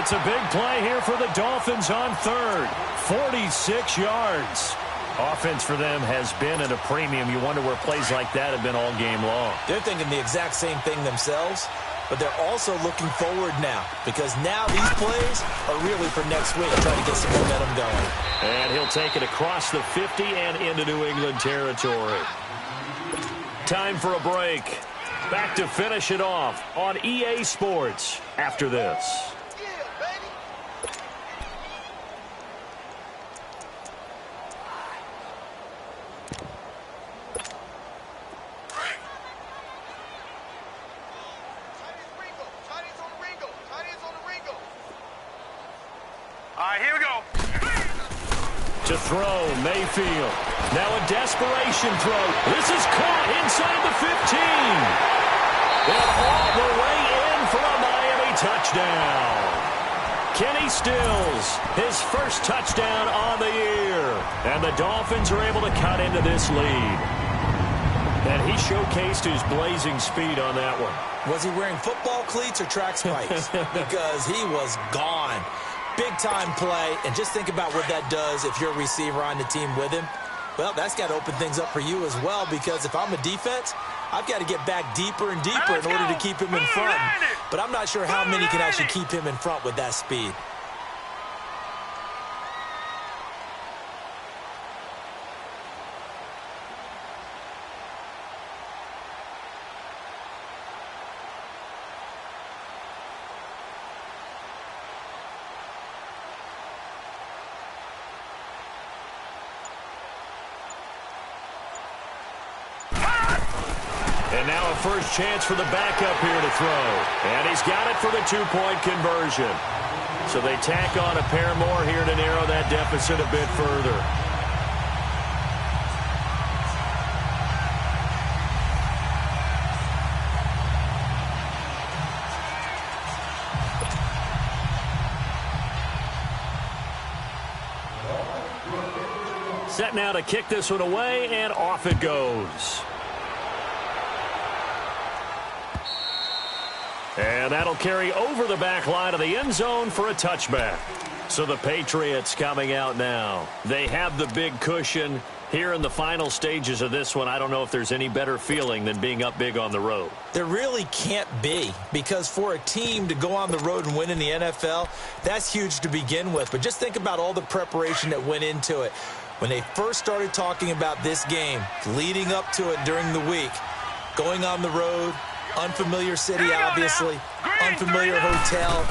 It's a big play here for the Dolphins on 3rd. 46 yards. Offense for them has been at a premium. You wonder where plays like that have been all game long. They're thinking the exact same thing themselves, but they're also looking forward now because now these plays are really for next week, trying to get some momentum going. And he'll take it across the 50 and into New England territory. Time for a break. Back to finish it off on EA Sports after this. Here we go. To throw, Mayfield. Now a desperation throw. This is caught inside the 15. And all the way in for a Miami touchdown. Kenny Stills, his first touchdown on the year. And the Dolphins are able to cut into this lead. And he showcased his blazing speed on that one. Was he wearing football cleats or track spikes? Because he was gone. Big-time play, and just think about what that does if you're a receiver on the team with him. Well, that's got to open things up for you as well, because if I'm a defense, I've got to get back deeper and deeper in order to keep him in front. But I'm not sure how many can actually keep him in front with that speed. And now a first chance for the backup here to throw. And he's got it for the two-point conversion. So they tack on a pair more here to narrow that deficit a bit further. Set now to kick this one away, and off it goes. And that'll carry over the back line of the end zone for a touchback. So the Patriots coming out now. They have the big cushion. Here in the final stages of this one, I don't know if there's any better feeling than being up big on the road. There really can't be, because for a team to go on the road and win in the NFL, that's huge to begin with. But just think about all the preparation that went into it. When they first started talking about this game, leading up to it during the week, going on the road, unfamiliar city, obviously, unfamiliar hotel.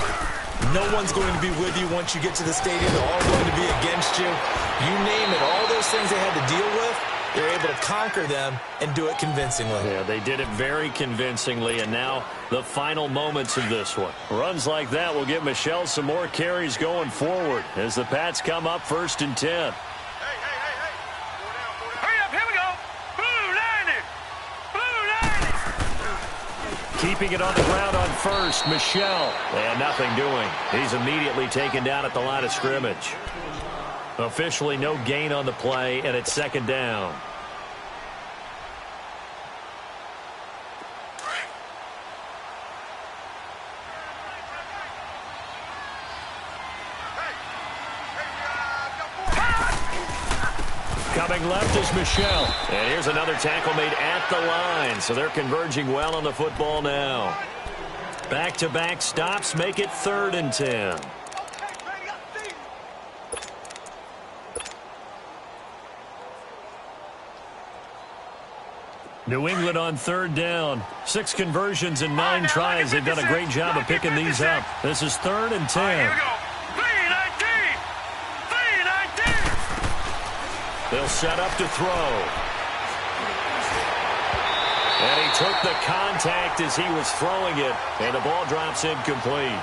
No one's going to be with you once you get to the stadium. They're all going to be against you. You name it, all those things they had to deal with, they're able to conquer them and do it convincingly. Yeah, they did it very convincingly, and now the final moments of this one. Runs like that will give Michel some more carries going forward as the Pats come up 1st and 10. Hurry up, here we go. Blue 90. Blue 90. Keeping it on the ground on first, Michel. And nothing doing. He's immediately taken down at the line of scrimmage. Officially no gain on the play, and it's 2nd down. Coming left is Michel. And here's another tackle made at the line. So they're converging well on the football now. Back-to-back stops make it 3rd and 10. New England on 3rd down. 6 conversions and 9 tries. They've done a great job of picking these up. This is 3rd and 10. Here we go. 3-19. 3-19. They'll set up to throw. And he took the contact as he was throwing it, and the ball drops incomplete.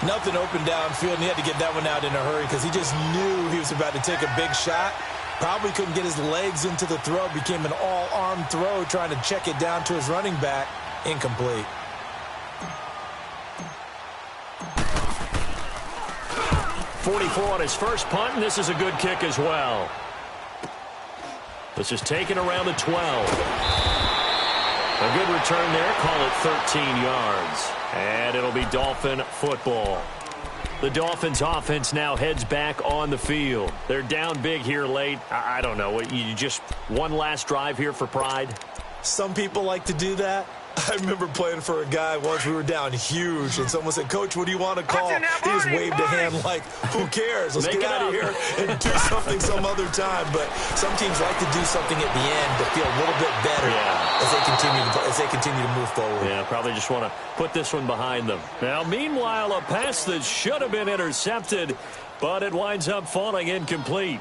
Nothing open downfield, and he had to get that one out in a hurry because he just knew he was about to take a big shot. Probably couldn't get his legs into the throw. Became an all-arm throw, trying to check it down to his running back. Incomplete. .44 on his first punt, and this is a good kick as well. This is taken around the 12. A good return there. Call it 13 yards. And it'll be Dolphin football. The Dolphins offense now heads back on the field. They're down big here late. I don't know. You just one last drive here for pride? Some people like to do that. I remember playing for a guy once. We were down huge, and someone said, "Coach, what do you want to call?" He just waved a hand like, "Who cares? Let's get out of here and do something some other time." But some teams like to do something at the end to feel a little bit better as they continue to move forward. Yeah, probably just want to put this one behind them. Now, meanwhile, a pass that should have been intercepted, but it winds up falling incomplete.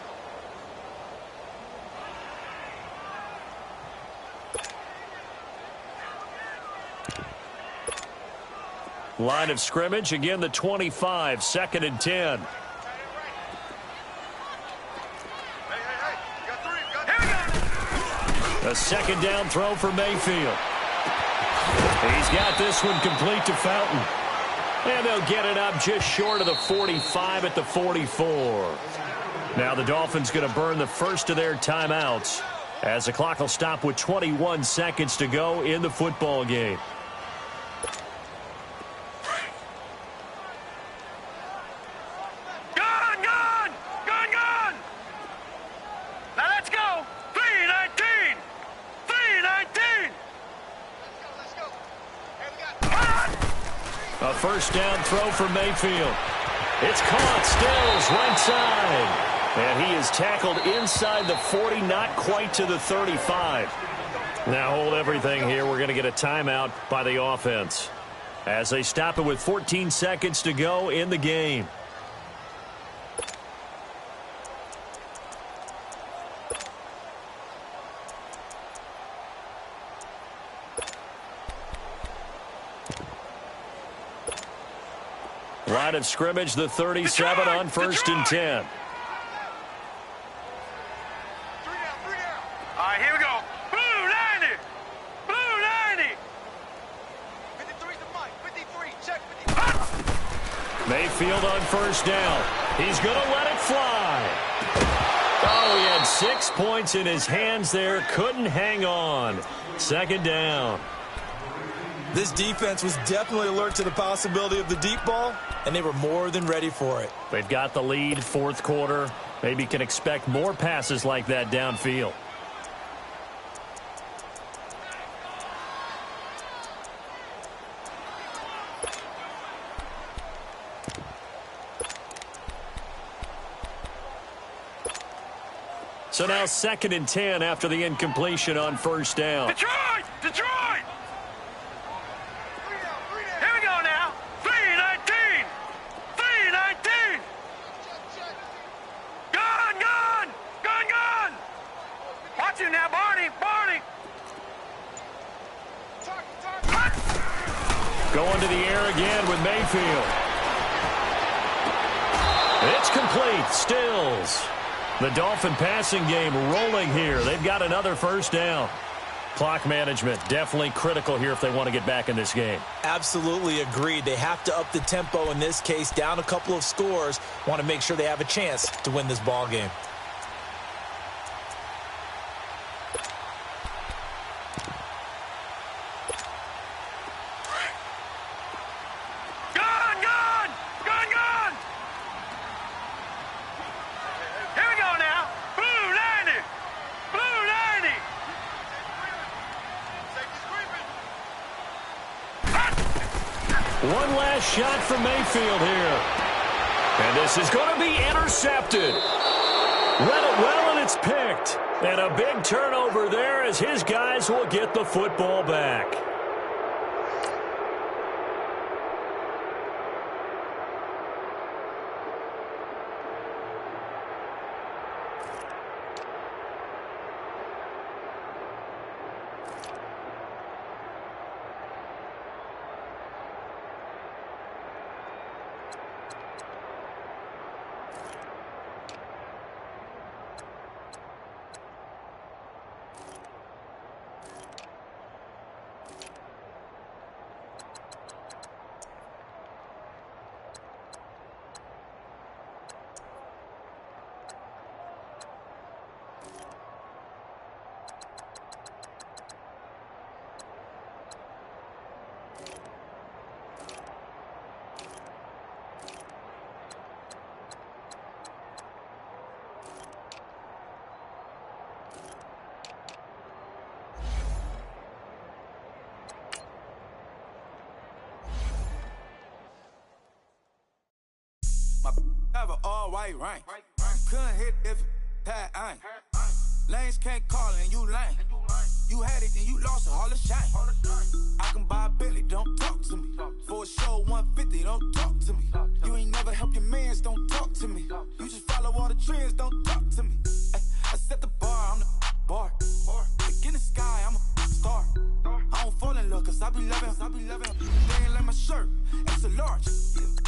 Line of scrimmage, again the 25, 2nd and 10. A 2nd down throw for Mayfield. He's got this one complete to Fountain. And they'll get it up just short of the 45 at the 44. Now the Dolphins going to burn the first of their timeouts as the clock will stop with 21 seconds to go in the football game. A 1st down throw for Mayfield. It's caught. Stills right side. And he is tackled inside the 40, not quite to the 35. Now hold everything here. We're going to get a timeout by the offense as they stop it with 14 seconds to go in the game. Line of scrimmage, the 37 on 1st and 10. All right, here we go. Blue 90. Blue 90. 53 to Mike. 53. Check 53. Mayfield on 1st down. He's going to let it fly. Oh, he had Had 6 points in his hands there. Couldn't hang on. Second down. This defense was definitely alert to the possibility of the deep ball, and they were more than ready for it. They've got the lead, fourth quarter. Maybe can expect more passes like that downfield. So now 2nd and 10 after the incompletion on first down. Detroit! Detroit! Here we go now. 3-19. 3-19. Gun, gun! Gun, gun! Watch him now, Barney. Barney! Going to the air again with Mayfield. It's complete. Stills. The Dolphin passing game rolling here. They've got another first down. Clock management definitely critical here if they want to get back in this game. Absolutely agreed. They have to up the tempo in this case, down a couple of scores. Want to make sure they have a chance to win this ball game. Gun, gun! Gun, gun! Here we go now. Blue 90. Blue 90. One last shot from Mayfield here. And this is going to be intercepted. Read it well, and it's picked. And a big turnover there as his guys will get the football back. Have an all-white rank. Couldn't hit if it had ain't. Lanes can't call and you lame. You had it and you lost it, all the shame. I can buy a Billy, don't talk to me. For a show 150, don't talk to me. You ain't never help your mans, don't talk to me. You just follow all the trends, don't talk to me. I set the bar, I'm the bar. Look in the sky, I'm a star. I don't fall in love, cause I be loving. They ain't like my shirt, it's a large.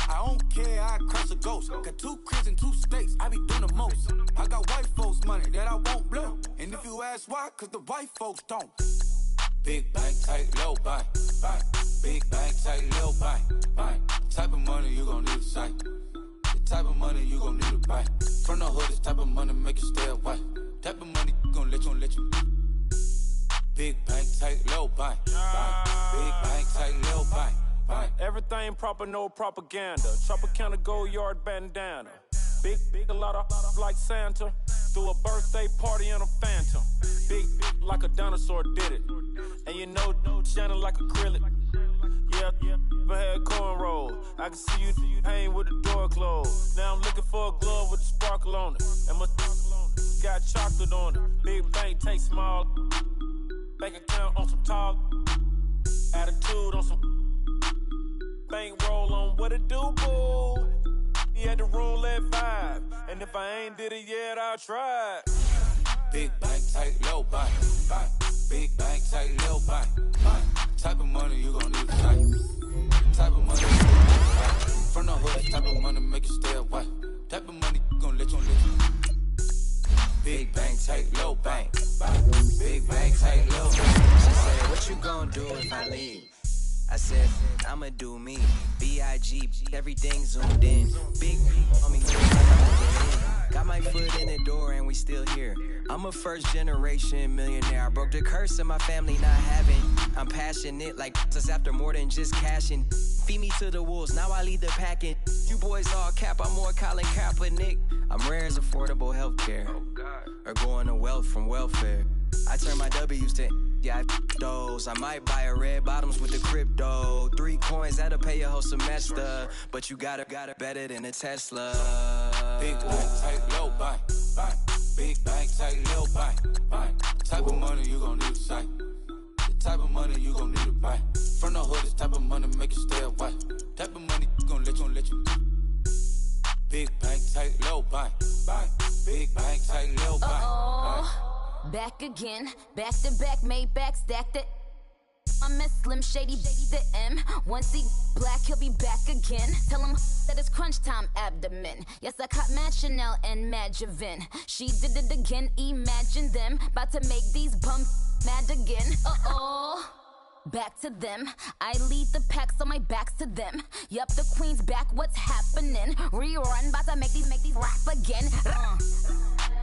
I don't care, I cross a ghost. Got 2 cribs and 2 states, I be doing the most. I got white folks money that I won't blow. And if you ask why, cause the white folks don't. Big bank, tight, low bank, bank. Big bank, tight, low bank, bank. Type of money you gon' need a sight. The type of money you gon' need a buy. From the hood, this type of money make you stay away. Type of money gon' let you. Big bank, tight, low bank, bank. Big bank, tight, low bank. Everything proper, no propaganda. Tropicana gold yard bandana. Big, a lot of like Santa. Threw a birthday party in a phantom. Big like a dinosaur did it. And you know, shining like acrylic. Yeah, but had cornrows. I can see you hang with the door closed. Now I'm looking for a glove with a sparkle on it. And my got chocolate on it. Big bank, take small. Bank account on some talk. Attitude on some. Bankroll on what it do, boo. He had the rule at 5. And if I ain't did it yet, I'll try. Big bank, tight, low bank, bank. Big bank, tight, low bank, bank. Type of money you gon' need a sight. Type of money you gon' need a sight. From the hood, type of money make you stay away. Type of money gon' let you. Big bank, tight, low bank, bank. Big bank, tight, low bank. She said, what you gon' do if I leave? I said, I'ma do me. B.I.G. Everything zoomed in. Big on me. Got my foot in the door and we still here. I'm a first generation millionaire. I broke the curse of my family not having. I'm passionate like us after more than just cashing. Feed me to the wolves, now I lead the packing. You boys all cap, I'm more Colin Kaepernick. I'm rare as affordable healthcare. Or going to wealth from welfare. I turn my W's to yeah, those. I might buy a red bottoms with the crypto. 3 coins, that'll pay your whole semester. But you got it better than a Tesla. Big bank, tight, low, buy. Big bank, tight, low, buy. Type of money you gon' need to sight. The type of money you gon' need to buy. From the hood, this type of money make you stay away. Type of money you gon' let you. Big bank, tight, low, buy. Big bank, tight, low, buy. Back again, back to back, made back, stacked it. I'm a Slim Shady, the M. Once he black, he'll be back again. Tell him that it's crunch time abdomen. Yes, I caught Mad Chanel and Mad Javin. She did it again, imagine them. About to make these bums mad again. Back to them. I lead the pack, so my back's to them. Yup, the queen's back, what's happening? Rerun, about to make these rap again.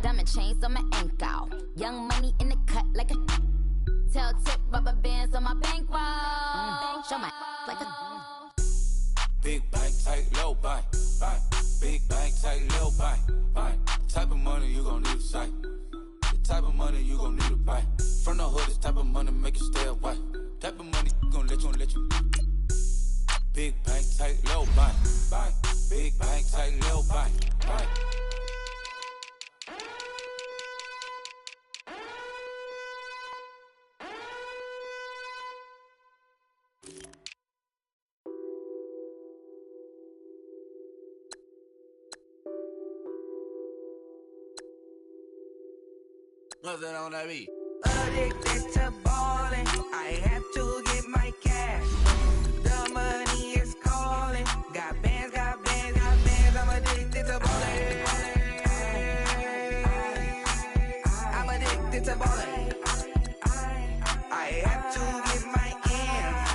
Diamond chains on my ankle. Young money in the cut like a tell tip rubber bands on my bankroll. Show my like a Big bank, tight, low, buy. Big bank, tight, low, buy. Type of money you gon' need to sight. The type of money you gon' need to buy. From the hood, this type of money make you stay away. Type of money gon' let you. Big bank, tight, low, buy. Big bank, tight, low, buy. Nothing on that beat. Addicted to ballin', I have to get my cash. The money is calling. Got bands, I'm addicted to ballin'. I'm addicted to ballin'. I have to get my ends.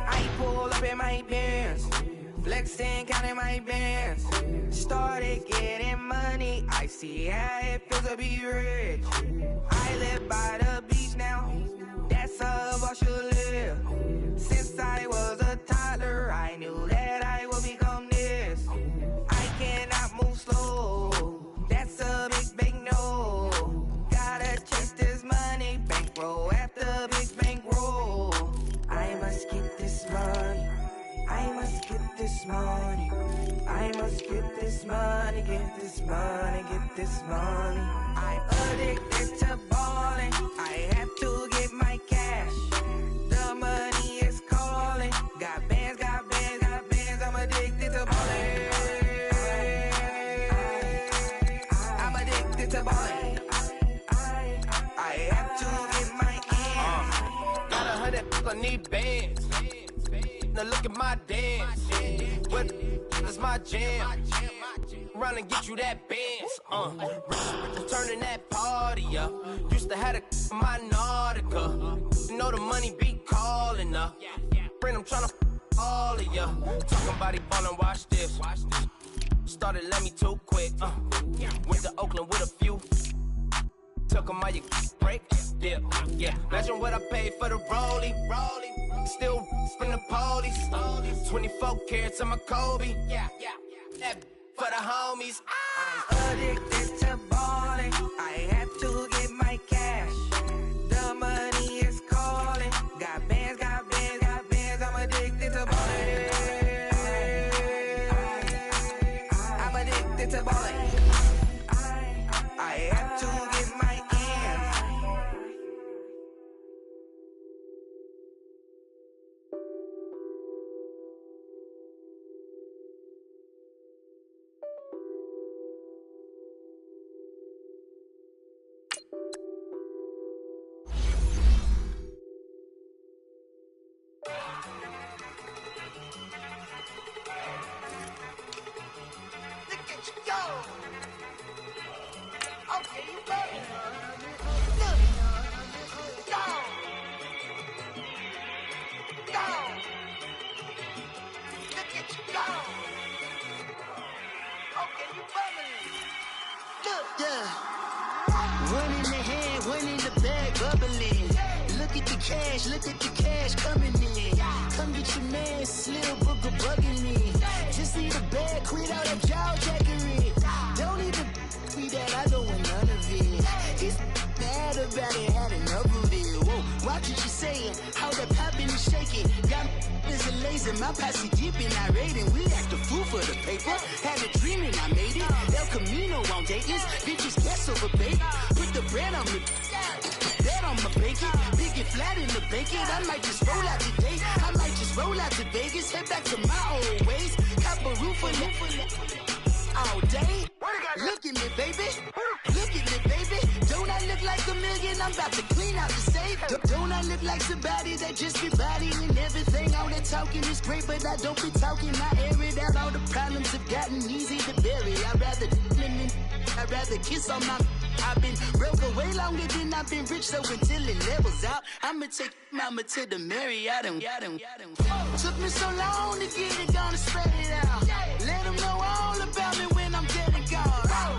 I pull up in my bands, flexing, counting my bands. Started getting money, I see how it feels to be rich. I live by the beach now, that's how I should live. Since I was a toddler, I knew that I would become this. I cannot move slow, that's a big no. Gotta chase this money, bankroll after big bankroll. I must get this money, I must get this money. I must get this money, get this money, get this money. I'm addicted to ballin', I have to get my cash. The money is calling. Got bands, I'm addicted to ballin'. I'm addicted to ballin'. I have to get my ends. Got 100, I need bands. Now look at my dance. What is my jam? Run and get you that bands. Turning that party up. Used to have a my Nautica. You know the money be calling up. Bring them tryna all of ya. Talking about he ballin', watch this. Started let me too quick. Went to Oakland with a few. Took 'em all you break. Yeah. Imagine what I paid for the rollie. Still from the police. 24 carats on my Kobe. Yeah. That for the homies. I'm addicted to ballin', I have to get my cash. The money is calling. Got bands, I'm addicted to ballin'. I'm addicted to ballin'. I have to get my ends. Yeah. One in the hand, one in the bag, bubbling. Look at the cash coming in. Come get your man, Slim Booger bugging me. Just need a bag, quit all that jaw jackery. Don't even me that, I don't want none of it. He's mad about it, had enough of it. Whoa, watch what you saying, how that poppin' and shaking. Got is a laser, my posse deep and I raiding. We act a fool for the paper, had a dream and I made it. El Camino on Dayton's, bitches guess over bait. Put the bread on me, that on my bacon. Big and flat in the bacon, I might just roll out today. I might just roll out to Vegas, head back to my old ways. Cop a roof for all day. Look at me, baby. Look at me, baby. Don't I look like a million? I'm about to clean out the safe. Don't I look like somebody that just be bodying everything? All that talking is great, but I don't be talking. I air it out. All the problems have gotten easy to bury. I'd rather kiss on my. I've been broke away longer than I've been rich, so until it levels out, I'ma take mama to the Marriott and took me so long to get it, gonna spread it out. Let them know all about me when I'm dead and gone.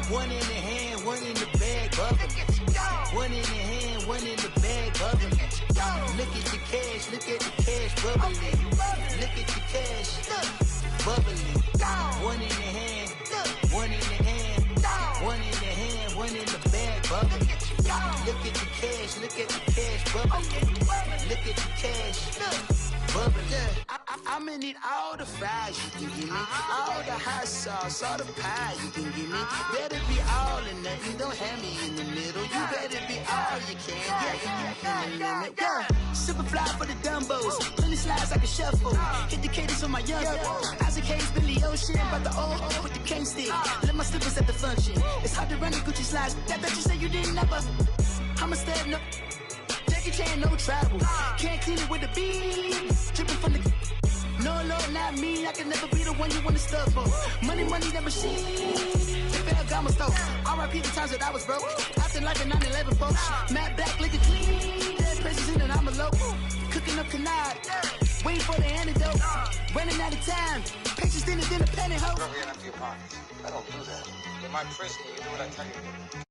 One in the hand, one in the bag, bubbling. One in the hand, one in the bag, bubbling. Look at the cash, bubbling. Look at the cash, bubbling. One in the hand, one in the hand, one in the hand, one in the bag, bubbling. Look at the cash, bubbling. Look at the cash, bubbling. I'ma need all the fries you can give me, all the hot sauce, all the pie you can give me. Better be all or nothing, don't have me in the middle. You better be all you can. Yeah. Super fly for the dumbos, plenty slides I can shuffle. Hit the cadence on my young Isaac Hayes, Billy Ocean, but the old with the cane stick. Let my slippers at the function. It's hard to run the Gucci slides. That bet you say you didn't never. I'ma step no. Jackie Chan, no travel. Can't clean it with the beat. Dripping from the. No, Lord, not me. I can never be the one you want to stuff for. Money, the machine. Ferragamo stove. R.I.P. the times that I was broke. Acting like a 9/11 folks. Matte black, liquor clean. Dead presents in an envelope. Cooking up canard. Waiting for the antidote. Running out of time. Pictures in a penny hoe. I don't do that. In my prison, you do what I tell you to do.